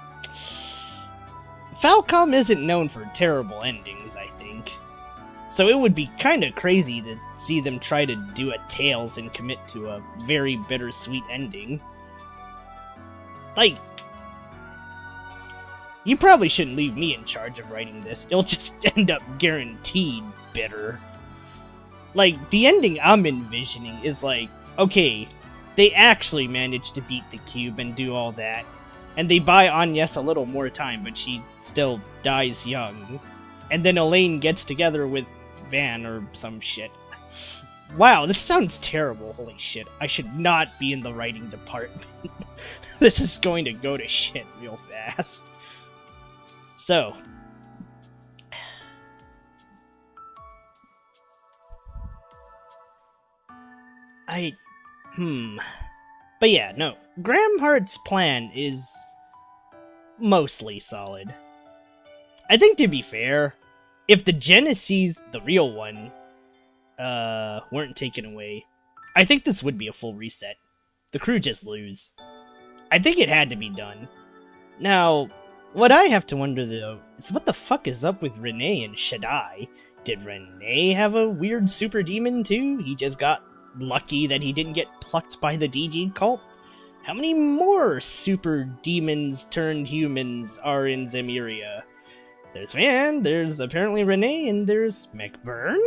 Falcom isn't known for terrible endings, I think. So it would be kinda crazy to see them try to do a Tails and commit to a very bittersweet ending. Like, you probably shouldn't leave me in charge of writing this. It'll just end up guaranteed bitter. Like, the ending I'm envisioning is like, okay, they actually managed to beat the cube and do all that, and they buy Agnes a little more time, but she still dies young. And then Elaine gets together with Van or some shit. Wow, this sounds terrible, holy shit. I should not be in the writing department. This is going to go to shit real fast. So, but yeah, no, Gramhart's plan is mostly solid. I think, to be fair, if the Genesis, the real one, weren't taken away, I think this would be a full reset. The crew just lose. I think it had to be done. Now, what I have to wonder, though, is what the fuck is up with Renee and Shaddai? Did Renee have a weird super demon, too? He just got lucky that he didn't get plucked by the DG cult? How many more super demons turned humans are in Zemuria? There's Van, there's apparently Renee, and there's McBurn?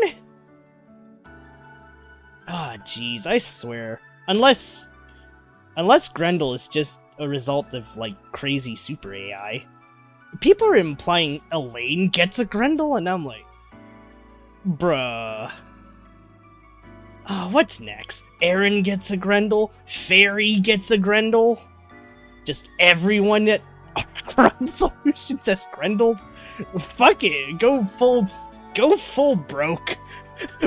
Ah, jeez, I swear. Unless Grendel is just a result of, like, crazy super AI. People are implying Elaine gets a Grendel, and I'm like, bruh. Oh, what's next? Aaron gets a Grendel? Fairy gets a Grendel? Just everyone at Crime Solutions has Grendels? Fuck it, go full broke.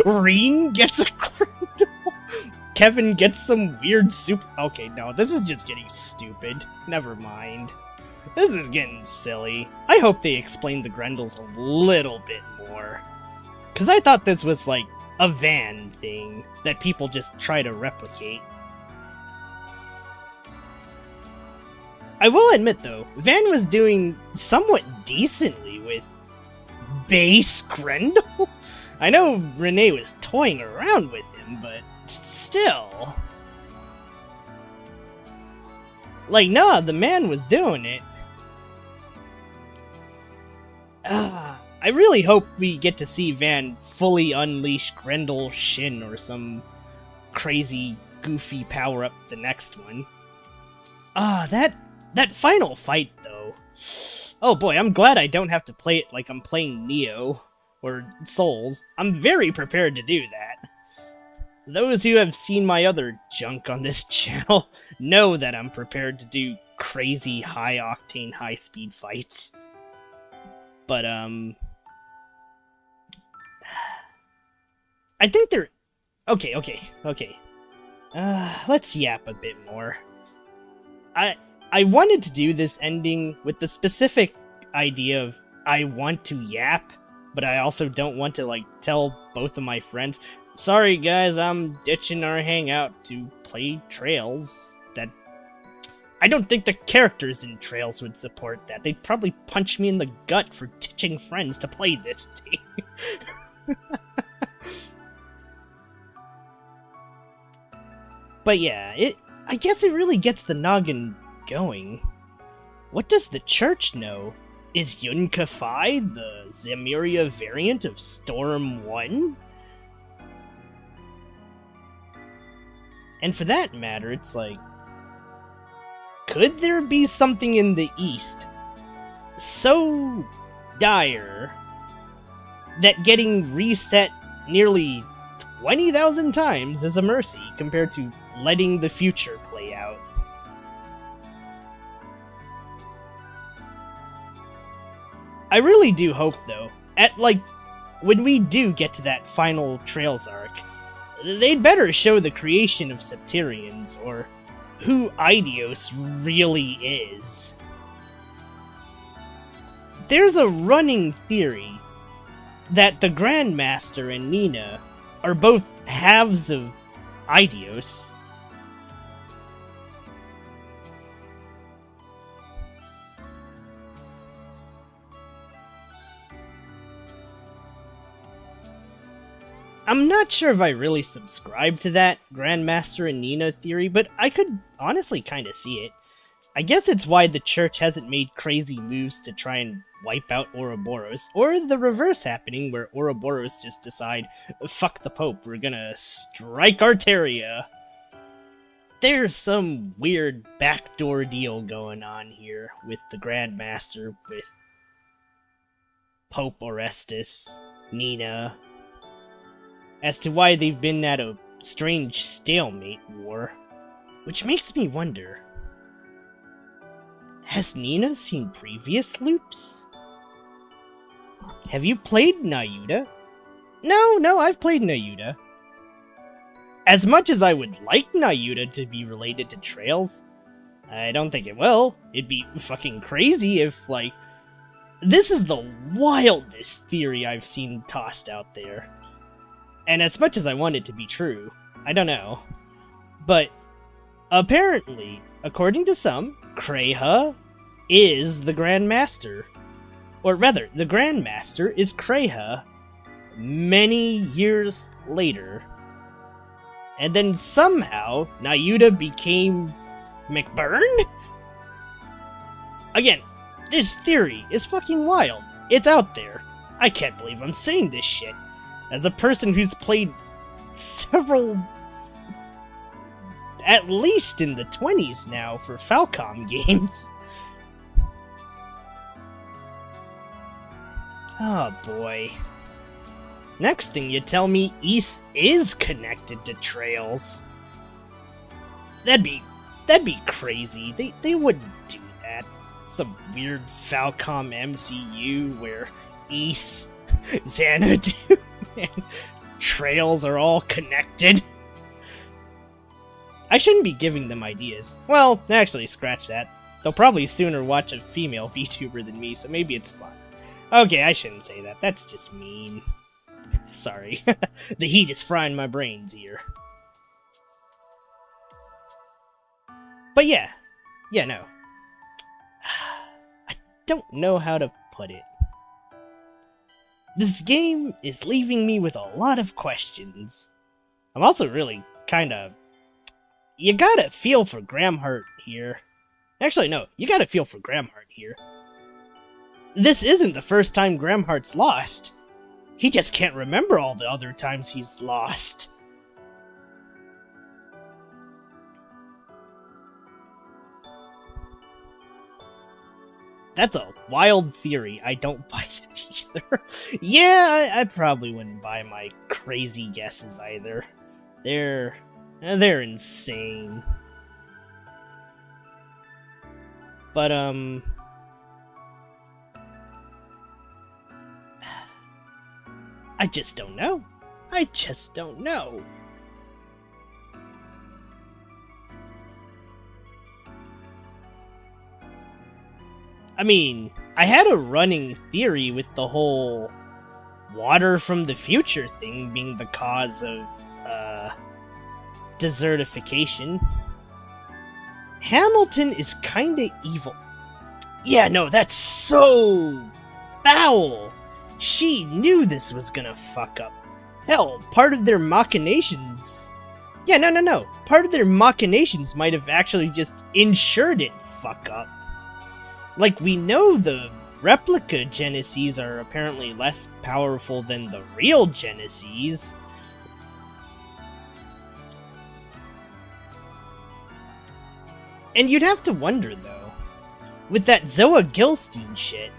Reen gets a Grendel? Kevin gets some weird super... Okay, no, this is just getting stupid. Never mind. This is getting silly. I hope they explain the Grendels a little bit more. Because I thought this was, like, a Van thing that people just try to replicate. I will admit, though, Van was doing somewhat decently with base Grendel. I know Renee was toying around with him, but still. Like, nah, the man was doing it. I really hope we get to see Van fully unleash Grendel Shin or some crazy, goofy power-up the next one. That final fight, though. Oh boy, I'm glad I don't have to play it like I'm playing Neo or Souls. I'm very prepared to do that. Those who have seen my other junk on this channel know that I'm prepared to do crazy, high-octane, high-speed fights. But, I think they're... Okay. Let's yap a bit more. I wanted to do this ending with the specific idea of I want to yap, but I also don't want to, like, tell both of my friends, sorry guys, I'm ditching our hangout to play Trails. That... I don't think the characters in Trails would support that. They'd probably punch me in the gut for ditching friends to play this thing. But yeah, I guess it really gets the noggin going. What does the church know? Is Yunka Phi the Zemuria variant of Storm 1? And for that matter, it's like, could there be something in the East so dire that getting reset nearly 20,000 times is a mercy compared to letting the future play out? I really do hope, though, when we do get to that final Trails arc, they'd better show the creation of Septarians, or who Eidos really is. There's a running theory that the Grandmaster and Nina are both halves of Eidos. I'm not sure if I really subscribe to that Grandmaster and Nina theory, but I could honestly kind of see it. I guess it's why the church hasn't made crazy moves to try and wipe out Ouroboros, or the reverse happening where Ouroboros just decide, fuck the Pope, we're gonna strike Arteria. There's some weird backdoor deal going on here with the Grandmaster, with Pope Orestes, Nina, as to why they've been at a strange stalemate war. Which makes me wonder, has Nina seen previous loops? Have you played Nayuta? No, I've played Nayuta. As much as I would like Nayuta to be related to Trails, I don't think it will. It'd be fucking crazy if, this is the wildest theory I've seen tossed out there. And as much as I want it to be true, I don't know. But apparently, according to some, Kreha is the Grandmaster. Or rather, the Grandmaster is Kreha many years later. And then somehow, Nayuta became McBurn? Again, this theory is fucking wild. It's out there. I can't believe I'm saying this shit. As a person who's played several, at least in the 20s now, for Falcom games. Oh boy. Next thing you tell me, Ys is connected to Trails. That'd be crazy. They wouldn't do that. Some weird Falcom MCU where Ys, Xanadu, and Trails are all connected. I shouldn't be giving them ideas. Well, actually, scratch that. They'll probably sooner watch a female VTuber than me, so maybe it's fun. Okay, I shouldn't say that. That's just mean. Sorry. The heat is frying my brains here. But yeah. Yeah, no. I don't know how to put it. This game is leaving me with a lot of questions. I'm also really kinda... You gotta feel for Gramhart here. Actually, no, you gotta feel for Gramhart here. This isn't the first time Gramhart's lost. He just can't remember all the other times he's lost. That's a wild theory. I don't buy it either. Yeah, I probably wouldn't buy my crazy guesses either. They're insane. But, I just don't know. I just don't know. I mean, I had a running theory with the whole water from the future thing being the cause of, desertification. Hamilton is kinda evil. Yeah, no, that's so foul! She knew this was gonna fuck up. Hell, part of their machinations... Yeah, no. Part of their machinations might have actually just ensured it fuck up. Like, we know the replica Genesees are apparently less powerful than the real Genesees. And you'd have to wonder, though, with that Zoa Gilstein shit,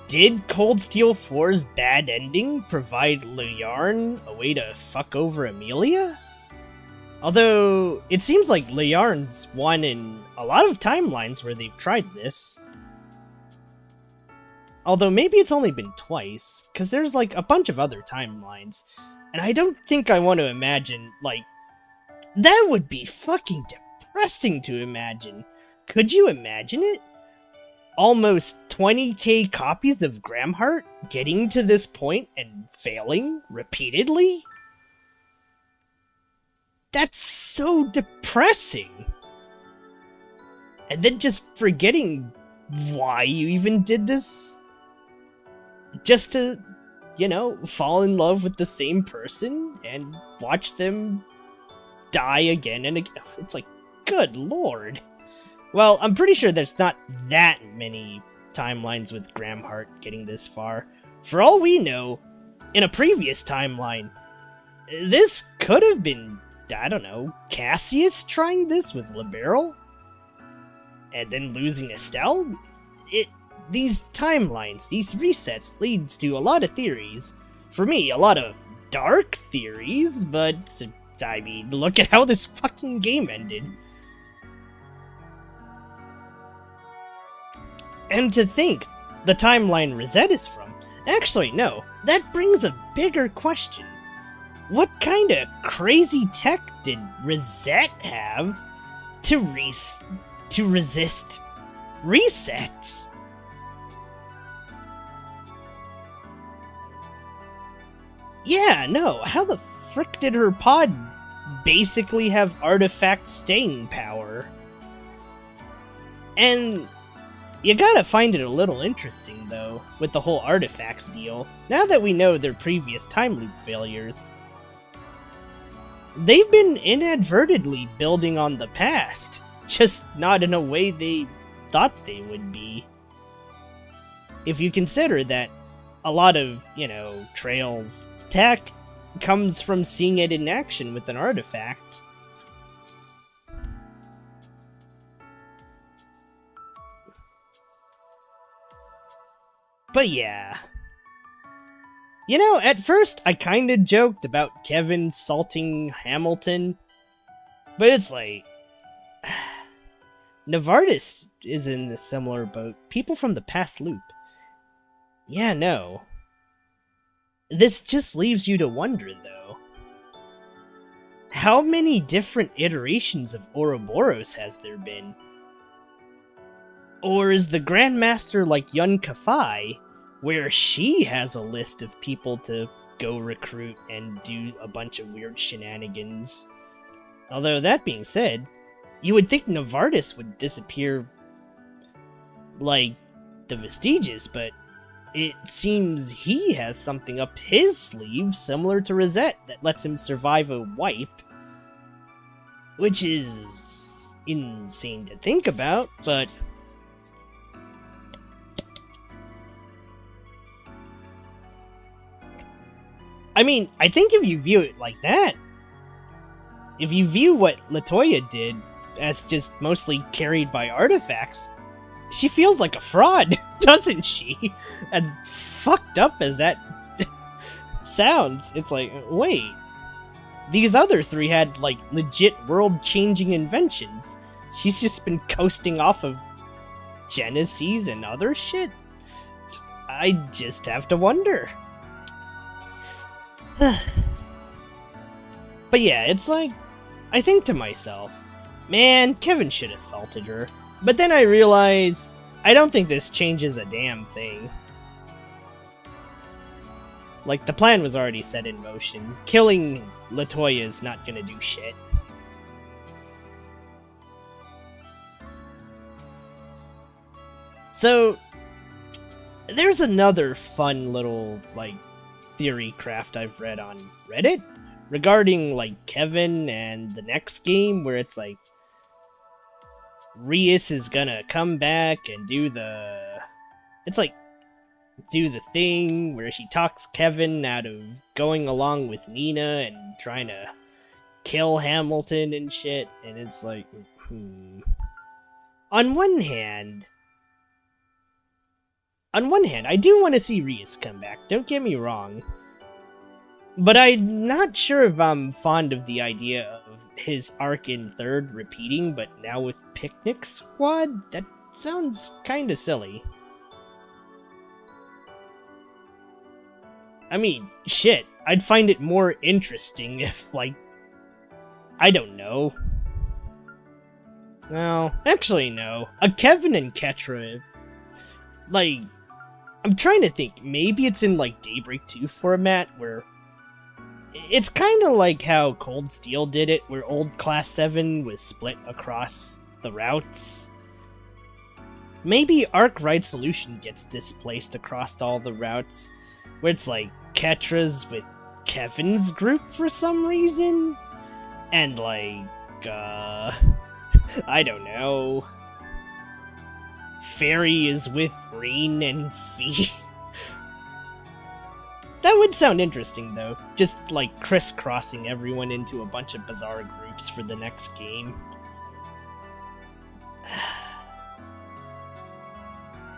did Cold Steel 4's bad ending provide Liyarn a way to fuck over Amelia? Although, it seems like Liyarn's won in a lot of timelines where they've tried this. Although maybe it's only been twice, because there's like a bunch of other timelines. And I don't think I want to imagine, like, that would be fucking depressing to imagine. Could you imagine it? Almost 20k copies of Gramheart getting to this point and failing repeatedly? That's so depressing. And then just forgetting why you even did this. Just to, you know, fall in love with the same person and watch them die again and again. It's like, good lord. Well, I'm pretty sure there's not that many timelines with Gramheart getting this far. For all we know, in a previous timeline, this could have been, I don't know, Cassius trying this with Liberal? And then losing Estelle? These timelines, these resets, leads to a lot of theories. For me, a lot of dark theories, but, I mean, look at how this fucking game ended. And to think the timeline Rosette is from, actually no, that brings a bigger question. What kind of crazy tech did Rosette have to resist resets? Yeah, no, how the frick did her pod basically have artifact staying power? And you gotta find it a little interesting, though, with the whole artifacts deal, now that we know their previous time loop failures. They've been inadvertently building on the past, just not in a way they thought they would be. If you consider that a lot of, you know, Trail's tech comes from seeing it in action with an artifact. But yeah. You know, at first I kinda joked about Kevin salting Hamilton, but it's like, Novartis is in a similar boat. People from the past loop. Yeah, no. This just leaves you to wonder, though. How many different iterations of Ouroboros has there been? Or is the Grandmaster like Yun Kafai, where she has a list of people to go recruit and do a bunch of weird shenanigans? Although, that being said, you would think Novartis would disappear like the Vestiges, but it seems he has something up his sleeve similar to Rosette that lets him survive a wipe. Which is insane to think about, but I mean, I think if you view it like that, if you view what Latoya did as just mostly carried by artifacts, she feels like a fraud, doesn't she? As fucked up as that sounds, it's like, wait, these other three had, like, legit world-changing inventions. She's just been coasting off of Genesis and other shit? I just have to wonder. But yeah, it's like, I think to myself, man, Kevin should have assaulted her. But then I realize, I don't think this changes a damn thing. Like, the plan was already set in motion. Killing Latoya is not gonna do shit. So, there's another fun little, like, theory craft I've read on Reddit regarding, like, Kevin and the next game, where it's like, Rias is gonna come back and do the... It's like, do the thing where she talks Kevin out of going along with Nina and trying to kill Hamilton and shit, and it's like, On one hand, I do want to see Reese come back, don't get me wrong. But I'm not sure if I'm fond of the idea of his arc in 3rd repeating, but now with Picnic Squad? That sounds kinda silly. I mean, shit, I'd find it more interesting if, like, I don't know. Well, actually no. A Kevin and Ketra, like, I'm trying to think, maybe it's in, like, Daybreak 2 format, where it's kind of like how Cold Steel did it, where old Class 7 was split across the routes. Maybe Arc Ride Solution gets displaced across all the routes, where it's like Ketra's with Kevin's group for some reason, and like, I don't know. Fairy is with Reen and Fee. That would sound interesting, though. Just, like, crisscrossing everyone into a bunch of bizarre groups for the next game.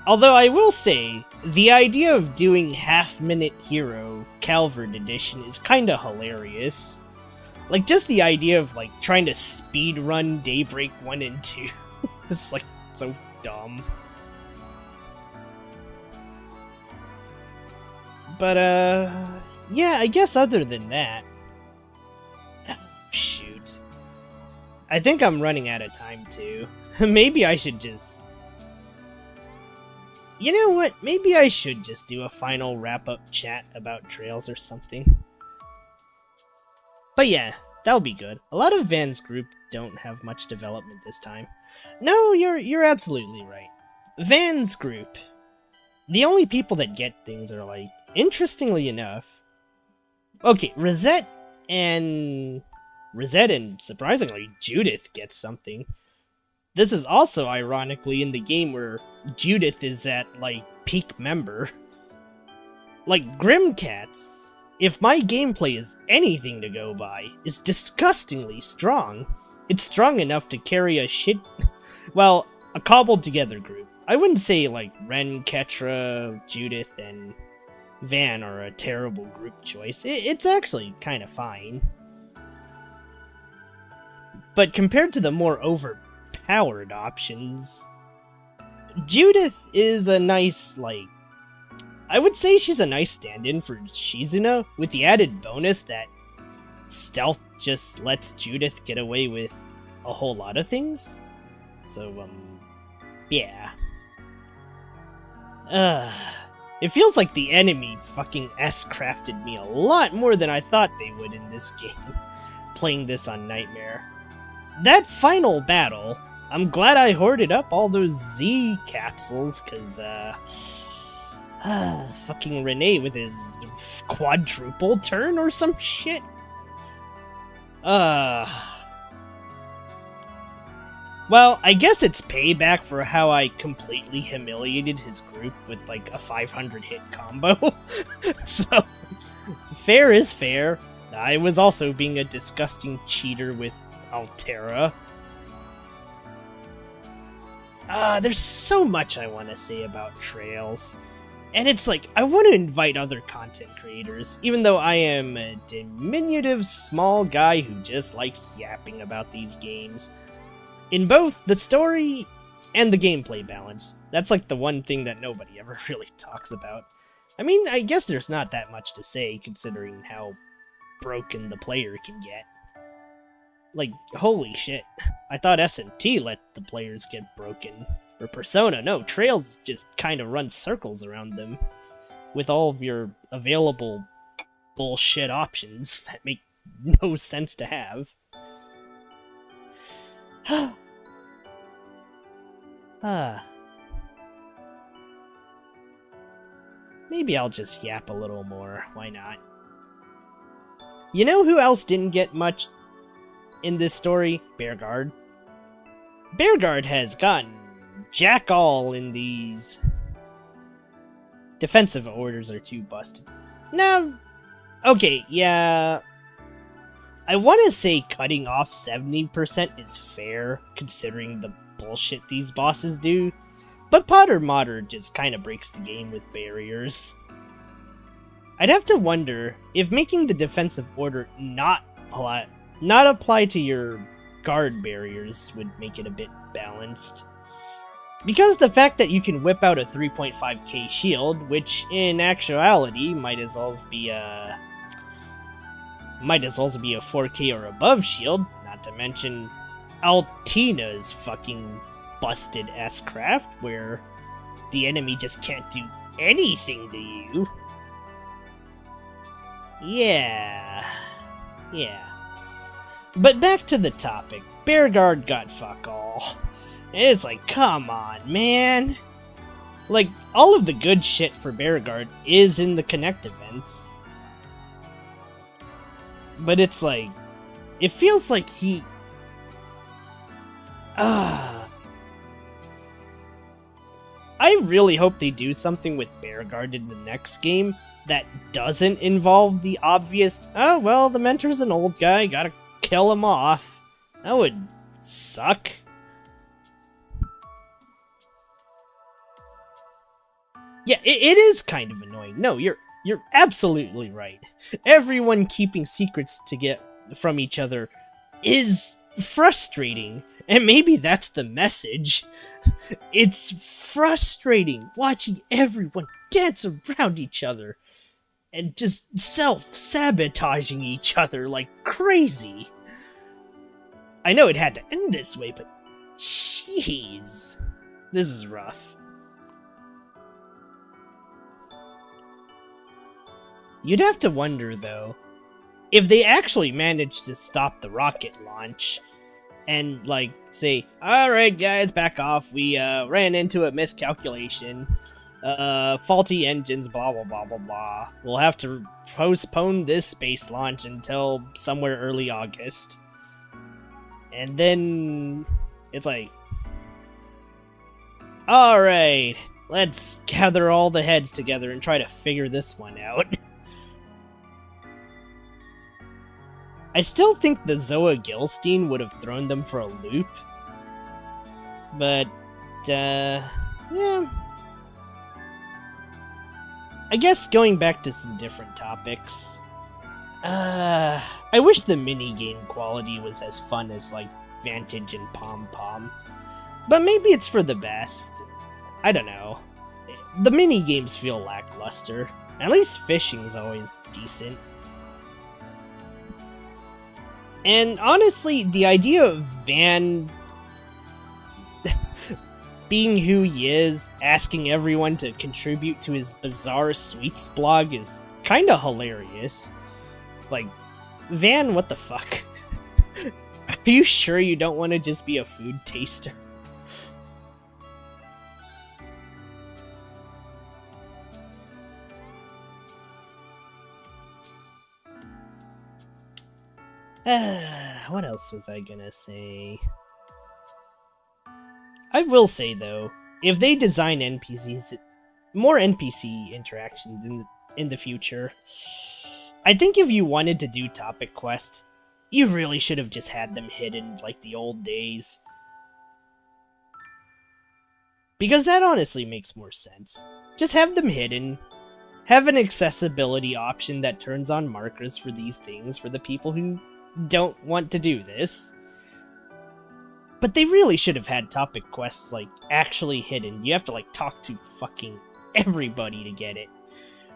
Although I will say, the idea of doing Half-Minute Hero Calvert Edition is kinda hilarious. Like, just the idea of, like, trying to speedrun Daybreak 1 and 2 is, like, so dumb. But, yeah, I guess other than that... Shoot. I think I'm running out of time, too. Maybe I should just... You know what? Maybe I should just do a final wrap-up chat about Trails or something. But yeah, that'll be good. A lot of Van's group don't have much development this time. No, you're absolutely right. Van's group... The only people that get things are, like, interestingly enough... Okay, Rosette and surprisingly Judith gets something. This is also ironically in the game where Judith is at, like, peak member. Like, Grimcats, if my gameplay is anything to go by, is disgustingly strong. It's strong enough to carry a well, a cobbled together group. I wouldn't say, like, Ren, Ketra, Judith, and Van are a terrible group choice. It's actually kind of fine. But compared to the more overpowered options, Judith is a nice, like... I would say she's a nice stand-in for Shizuna, with the added bonus that stealth just lets Judith get away with a whole lot of things. So, yeah. It feels like the enemy fucking S-crafted me a lot more than I thought they would in this game, playing this on Nightmare. That final battle, I'm glad I hoarded up all those Z capsules, cause, fucking Renee with his quadruple turn or some shit. Well, I guess it's payback for how I completely humiliated his group with, like, a 500-hit combo. So, fair is fair. I was also being a disgusting cheater with Altera. There's so much I want to say about Trails. And it's like, I want to invite other content creators, even though I am a diminutive small guy who just likes yapping about these games. In both the story and the gameplay balance. That's like the one thing that nobody ever really talks about. I mean, I guess there's not that much to say, considering how broken the player can get. Like, holy shit. I thought S&T let the players get broken. Or Persona, no, Trails just kind of runs circles around them. With all of your available bullshit options that make no sense to have. Maybe I'll just yap a little more, why not? You know who else didn't get much in this story? Bearguard. Bearguard has gotten jack all in these. Defensive orders are too busted. No. Okay, yeah. I want to say cutting off 70% is fair, considering the bullshit these bosses do, but Potter Modder just kinda breaks the game with barriers. I'd have to wonder if making the defensive order not apply to your guard barriers would make it a bit balanced. Because the fact that you can whip out a 3.5k shield, which in actuality might as well be a 4k or above shield, not to mention Altina's fucking busted S-craft, where the enemy just can't do anything to you. Yeah. But back to the topic, Bearguard got fuck all. It's like, come on, man. Like, all of the good shit for Bearguard is in the Connect events. But it's like, it feels like he... I really hope they do something with Bearguard in the next game that doesn't involve the obvious, oh, well, the mentor's an old guy, gotta kill him off. That would suck. Yeah, it is kind of annoying. No, you're absolutely right. Everyone keeping secrets to get from each other is frustrating, and maybe that's the message. It's frustrating watching everyone dance around each other and just self-sabotaging each other like crazy. I know it had to end this way, but jeez, this is rough. You'd have to wonder, though, if they actually managed to stop the rocket launch and, like, say, alright guys, back off, we ran into a miscalculation, faulty engines, blah blah blah blah blah. We'll have to postpone this space launch until somewhere early August. And then it's like, alright, let's gather all the heads together and try to figure this one out. I still think the Zoa Gilstein would have thrown them for a loop. But, yeah. I guess going back to some different topics. I wish the minigame quality was as fun as, like, Vantage and Pom Pom. But maybe it's for the best. I don't know. The minigames feel lackluster. At least fishing's always decent. And honestly, the idea of Van being who he is, asking everyone to contribute to his bizarre sweets blog is kinda hilarious. Like, Van, what the fuck? Are you sure you don't want to just be a food taster? What else was I gonna say? I will say, though, if they design more NPC interactions in the future, I think if you wanted to do topic quests, you really should have just had them hidden like the old days. Because that honestly makes more sense. Just have them hidden. Have an accessibility option that turns on markers for these things for the people who don't want to do this. But they really should have had topic quests, like, actually hidden. You have to, like, talk to fucking everybody to get it.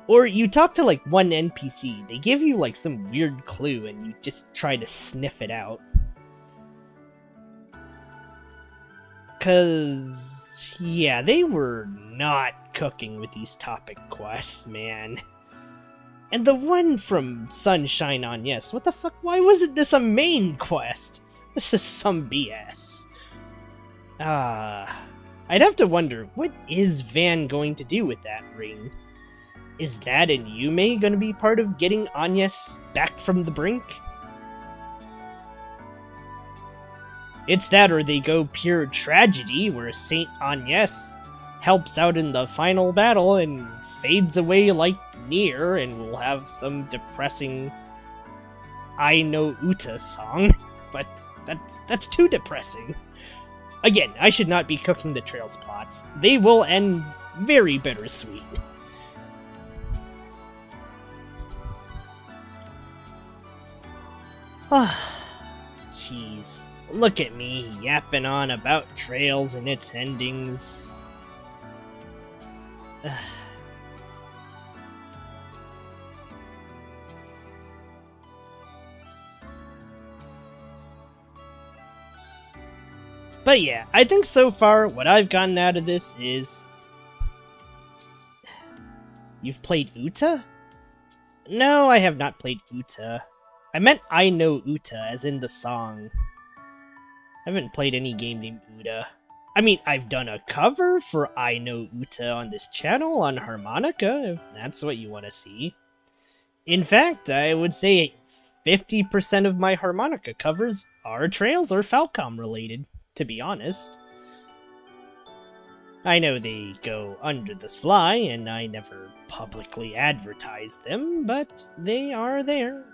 Or you talk to, like, one NPC, they give you, like, some weird clue, and you just try to sniff it out. 'Cause, yeah, they were not cooking with these topic quests, man. And the one from Sunshine on Yes, what the fuck? Why wasn't this a main quest? This is some BS. I'd have to wonder, what is Van going to do with that ring? Is that and Yume gonna be part of getting Agnes back from the brink? It's that or they go pure tragedy, where Saint Agnes helps out in the final battle and fades away like Nier, and we'll have some depressing I Know Uta song, but that's too depressing. Again, I should not be cooking the Trails plots. They will end very bittersweet. Jeez. Look at me, yapping on about Trails and its endings. But yeah, I think so far what I've gotten out of this is... You've played Uta? No, I have not played Uta. I meant I Know Uta, as in the song. I haven't played any game named Uta. I mean, I've done a cover for I Know Uta on this channel on harmonica, if that's what you want to see. In fact, I would say 50% of my harmonica covers are Trails or Falcom related, to be honest. I know they go under the sly, and I never publicly advertise them, but they are there.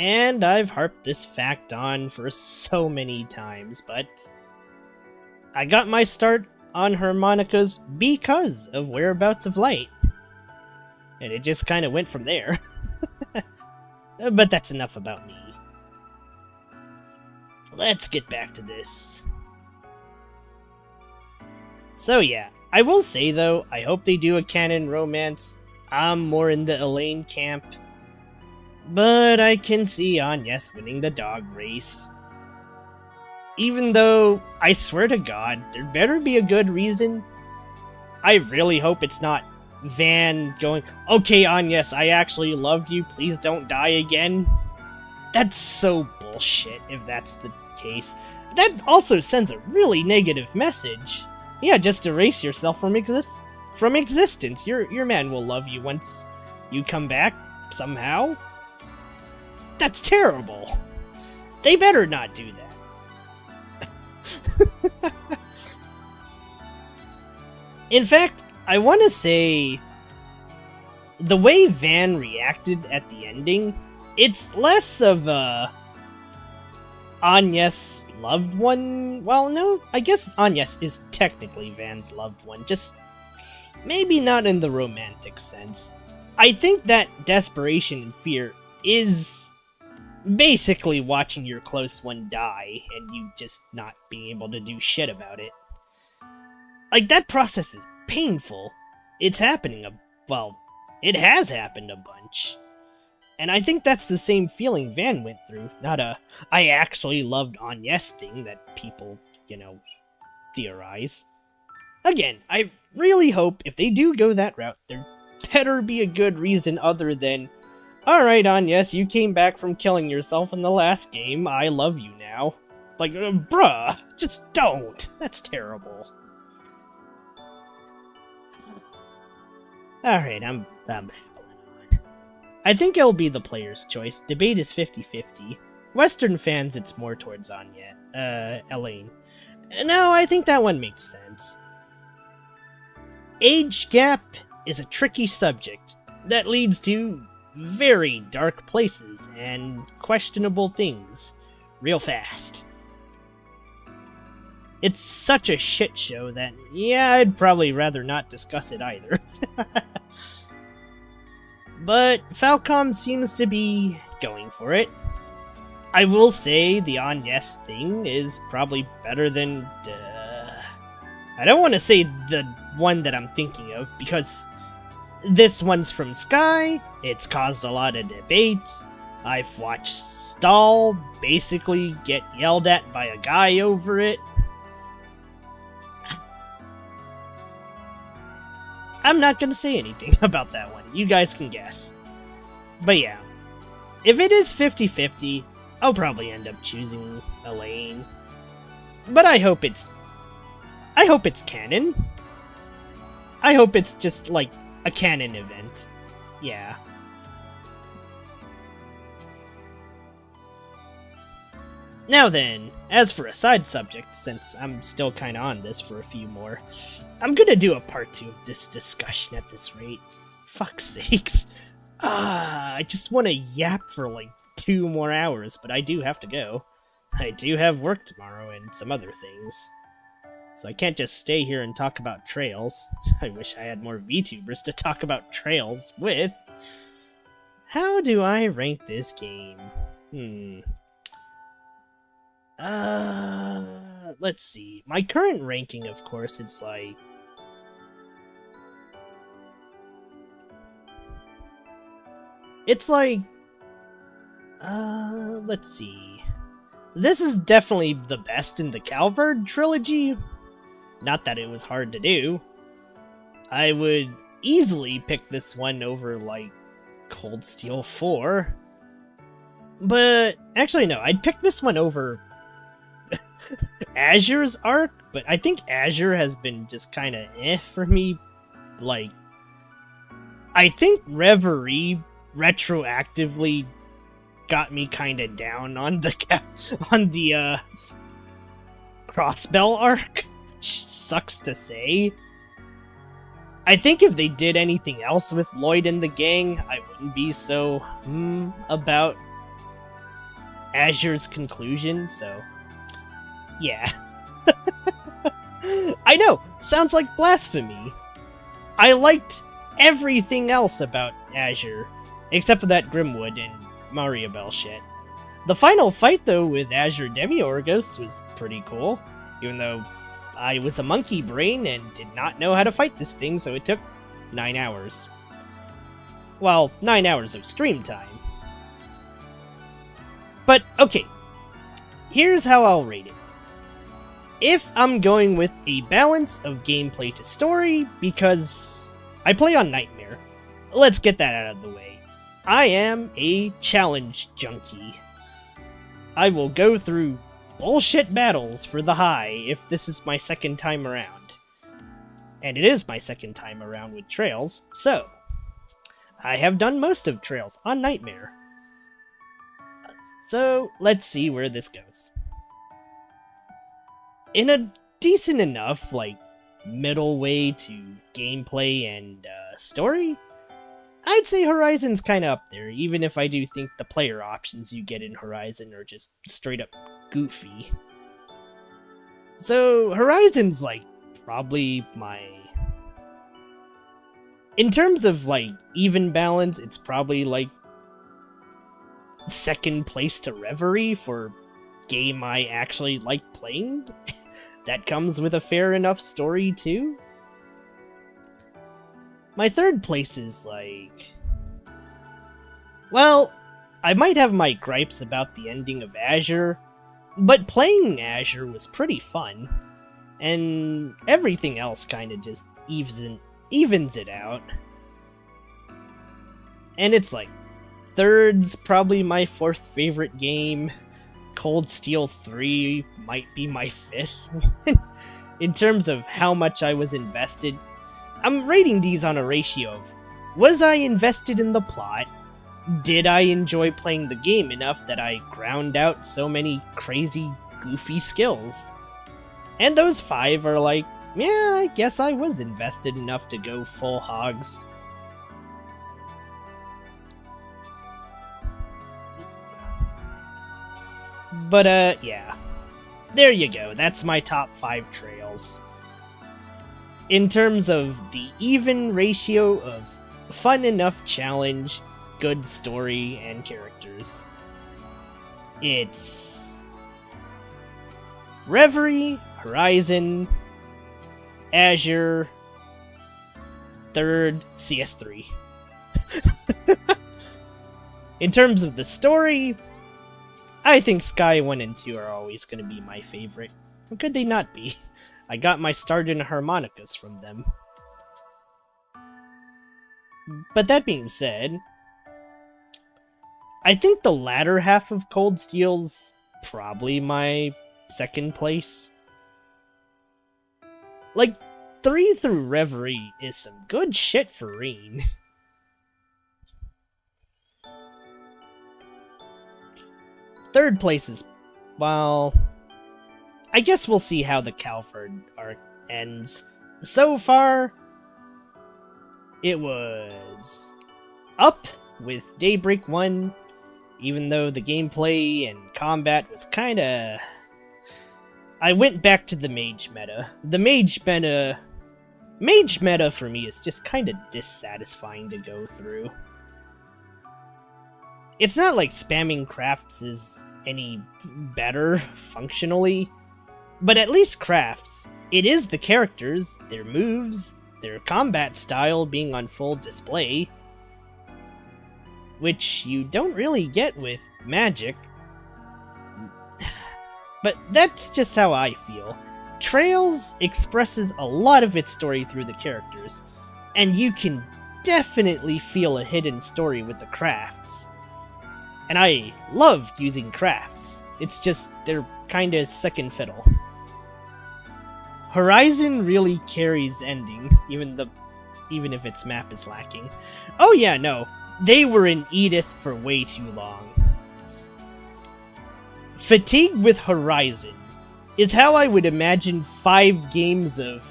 And I've harped this fact on for so many times, but I got my start on harmonicas because of Whereabouts of Light. And it just kind of went from there. But that's enough about me. Let's get back to this. So yeah, I will say though, I hope they do a canon romance. I'm more in the Elaine camp. But I can see Agnes winning the dog race. Even though, I swear to God, there better be a good reason. I really hope it's not Van going, okay, Agnes, I actually loved you, please don't die again. That's so bullshit if that's the case. That also sends a really negative message. Yeah, just erase yourself from existence. Your man will love you once you come back, somehow. That's terrible. They better not do that. In fact, I want to say the way Van reacted at the ending, it's less of a Agnes' loved one. Well, no, I guess Agnes is technically Van's loved one, just maybe not in the romantic sense. I think that desperation and fear is basically watching your close one die and you just not being able to do shit about it. Like, that process is painful. It's happening it has happened a bunch. And I think that's the same feeling Van went through, not a I actually loved Agnes thing that people, theorize. Again, I really hope if they do go that route, there better be a good reason other than, alright, Agnes, you came back from killing yourself in the last game, I love you now. Like, bruh, just don't. That's terrible. Alright, I'm babbling on. I think it'll be the player's choice. Debate is 50-50. Western fans, it's more towards Elaine. No, I think that one makes sense. Age gap is a tricky subject that leads to very dark places and questionable things real fast. It's such a shit show that, yeah, I'd probably rather not discuss it either. But Falcom seems to be going for it. I will say the Agnes thing is probably better than... I don't want to say the one that I'm thinking of, because this one's from Sky, it's caused a lot of debates. I've watched Stahl basically get yelled at by a guy over it. I'm not gonna say anything about that one. You guys can guess. But yeah, if it is 50-50, I'll probably end up choosing Elaine. But I hope it's canon. I hope it's just like a canon event. Yeah. Now then, as for a side subject, since I'm still kinda on this for a few more, I'm gonna do a part 2 of this discussion at this rate. Fuck's sakes. I just wanna yap for like 2 more hours, but I do have to go. I do have work tomorrow and some other things. So I can't just stay here and talk about trails. I wish I had more VTubers to talk about trails with. How do I rank this game? Let's see. My current ranking, of course, is like... It's like... let's see. This is definitely the best in the Calvard trilogy. Not that it was hard to do. I would easily pick this one over, like, Cold Steel 4. But, actually no, I'd pick this one over Azure's arc, but I think Azure has been just kinda for me. Like, I think Reverie retroactively got me kinda down on the Crossbell arc, which sucks to say. I think if they did anything else with Lloyd and the gang, I wouldn't be so about Azure's conclusion, so yeah. I know, sounds like blasphemy. I liked everything else about Azure, except for that Grimwood and Mariabelle shit. The final fight, though, with Azure Demiurgos was pretty cool, even though I was a monkey brain and did not know how to fight this thing, so it took 9 hours. Well, 9 hours of stream time. But, okay. Here's how I'll rate it. If I'm going with a balance of gameplay to story, because I play on Nightmare, let's get that out of the way. I am a challenge junkie. I will go through bullshit battles for the high if this is my second time around. And it is my second time around with Trails, so I have done most of Trails on Nightmare. So let's see where this goes. In a decent enough, like, middle way to gameplay and story, I'd say Horizon's kinda up there, even if I do think the player options you get in Horizon are just straight up goofy. So Horizon's, like, probably my... In terms of, like, even balance, it's probably, like, second place to Reverie for game I actually like playing. That comes with a fair enough story, too. My third place is, like... Well, I might have my gripes about the ending of Azure, but playing Azure was pretty fun, and everything else kinda just evens it out. And it's like, third's probably my fourth favorite game. Cold Steel 3 might be my fifth one. In terms of how much I was invested, I'm rating these on a ratio of, was I invested in the plot? Did I enjoy playing the game enough that I ground out so many crazy, goofy skills? And those 5 are like, yeah, I guess I was invested enough to go full hogs. But, yeah. There you go, that's my top 5 Trails. In terms of the even ratio of fun enough challenge, good story, and characters, it's Reverie, Horizon, Azure, third, CS3. In terms of the story, I think Sky 1 and 2 are always going to be my favorite. How could they not be? I got my start in harmonicas from them. But that being said, I think the latter half of Cold Steel's probably my second place. Like, 3 through Reverie is some good shit for Reen. Third place is well, I guess we'll see how the Calvard arc ends. So far, it was up with Daybreak 1, even though the gameplay and combat was kinda... I went back to the mage meta. The mage meta for me is just kinda dissatisfying to go through. It's not like spamming crafts is any better functionally, but at least crafts, it is the characters, their moves, their combat style being on full display, which you don't really get with magic. But that's just how I feel. Trails expresses a lot of its story through the characters, and you can definitely feel a hidden story with the crafts. And I love using crafts. It's just, they're kinda second fiddle. Horizon really carries ending, even if its map is lacking. Oh yeah, no. They were in Edith for way too long. Fatigue with Horizon is how I would imagine 5 games of...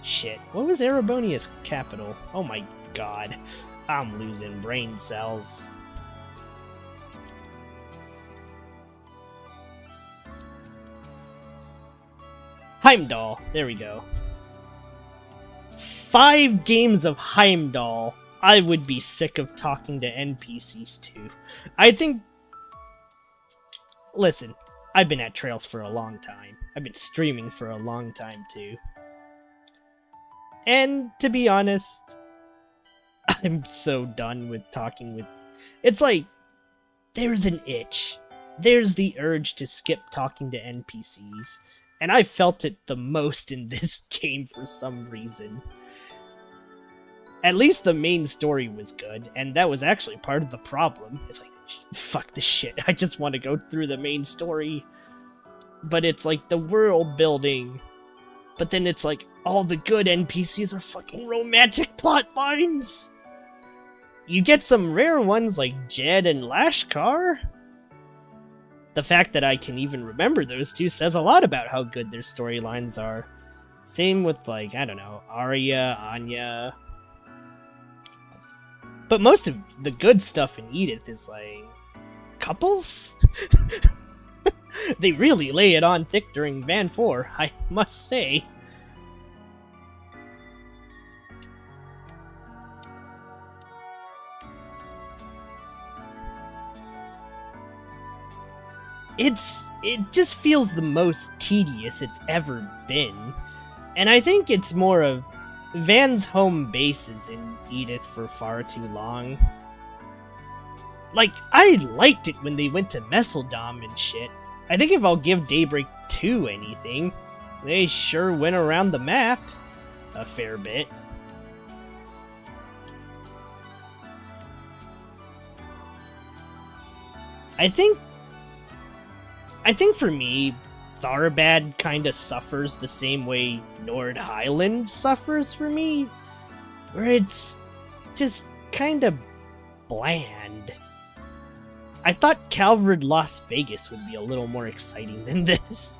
Shit. What was Erebonia's capital? Oh my god. I'm losing brain cells. Heimdall. There we go. 5 games of Heimdall. I would be sick of talking to NPCs too. I think... Listen, I've been at Trails for a long time. I've been streaming for a long time too. And to be honest, I'm so done with talking with... It's like, there's an itch. There's the urge to skip talking to NPCs. And I felt it the most in this game for some reason. At least the main story was good, and that was actually part of the problem. It's like, fuck this shit, I just want to go through the main story. But it's like the world building. But then it's like, all the good NPCs are fucking romantic plot lines! You get some rare ones like Jed and Lashkar. The fact that I can even remember those two says a lot about how good their storylines are. Same with, like, I don't know, Arya, Anya. But most of the good stuff in Edith is, like, couples? They really lay it on thick during Van 4, I must say. It just feels the most tedious it's ever been. And I think it's more of Van's home base is in Edith for far too long. Like, I liked it when they went to Messeldom and shit. I think if I'll give Daybreak 2 anything, they sure went around the map a fair bit. I think for me, Tharbad kinda suffers the same way Nord Highland suffers for me, where it's just kinda bland. I thought Calvard Las Vegas would be a little more exciting than this.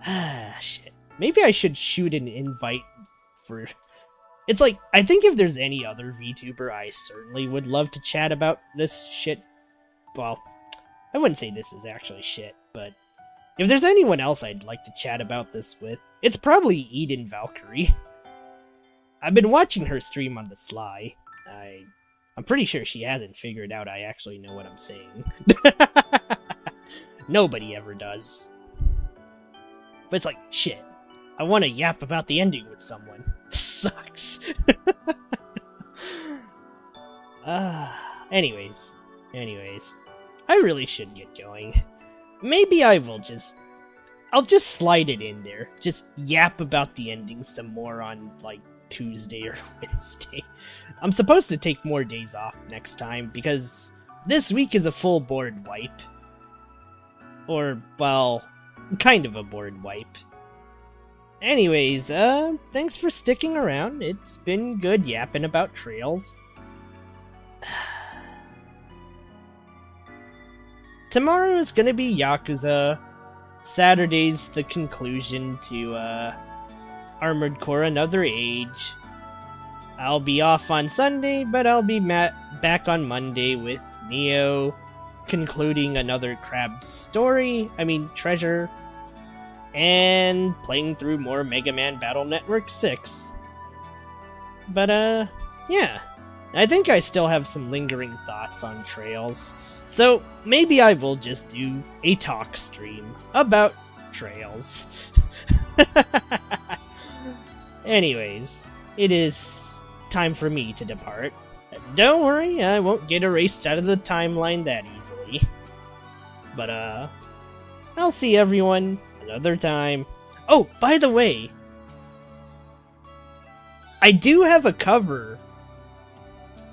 Ah, shit. Maybe I should shoot an invite for... It's like, I think if there's any other VTuber, I certainly would love to chat about this shit. Well, I wouldn't say this is actually shit, but if there's anyone else I'd like to chat about this with, it's probably Eden Valkyrie. I've been watching her stream on the sly. I'm pretty sure she hasn't figured out I actually know what I'm saying. Nobody ever does. But it's like, shit, I want to yap about the ending with someone. This sucks. Anyways. I really should get going. Maybe I'll just slide it in there. Just yap about the ending some more on, like, Tuesday or Wednesday. I'm supposed to take more days off next time, because this week is a full board wipe. Or, well, kind of a board wipe. Anyways, thanks for sticking around. It's been good yapping about Trails. tomorrow is gonna be Yakuza. Saturday's the conclusion to Armored Core Another Age. I'll be off on Sunday, but I'll be back on Monday with Neo, concluding another Crab treasure, and playing through more Mega Man Battle Network 6. But, yeah. I think I still have some lingering thoughts on Trails, so maybe I will just do a talk stream about Trails. Anyways, it is time for me to depart. Don't worry, I won't get erased out of the timeline that easily. But, I'll see everyone another time. Oh, by the way, I do have a cover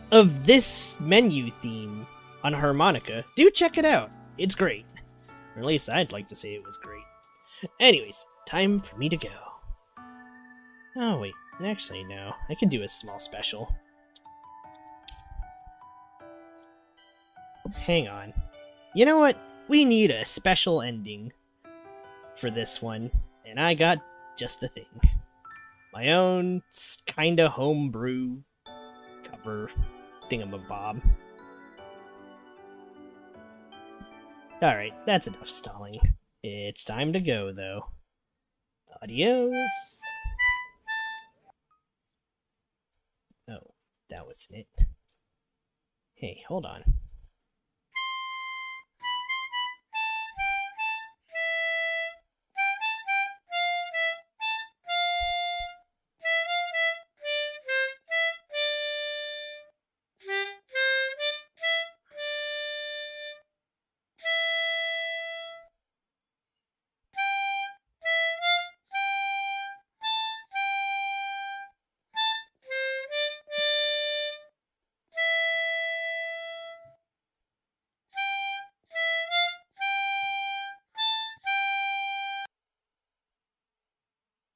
of this menu theme on harmonica. Do check it out. It's great. Or at least I'd like to say it was great. Anyways, time for me to go. Oh wait, actually no. I can do a small special. Hang on. You know what? We need a special ending for this one, and I got just the thing. My own kinda homebrew cover thingamabob. Alright, that's enough stalling. It's time to go, though. Adios! Oh, that wasn't it. Hey, hold on.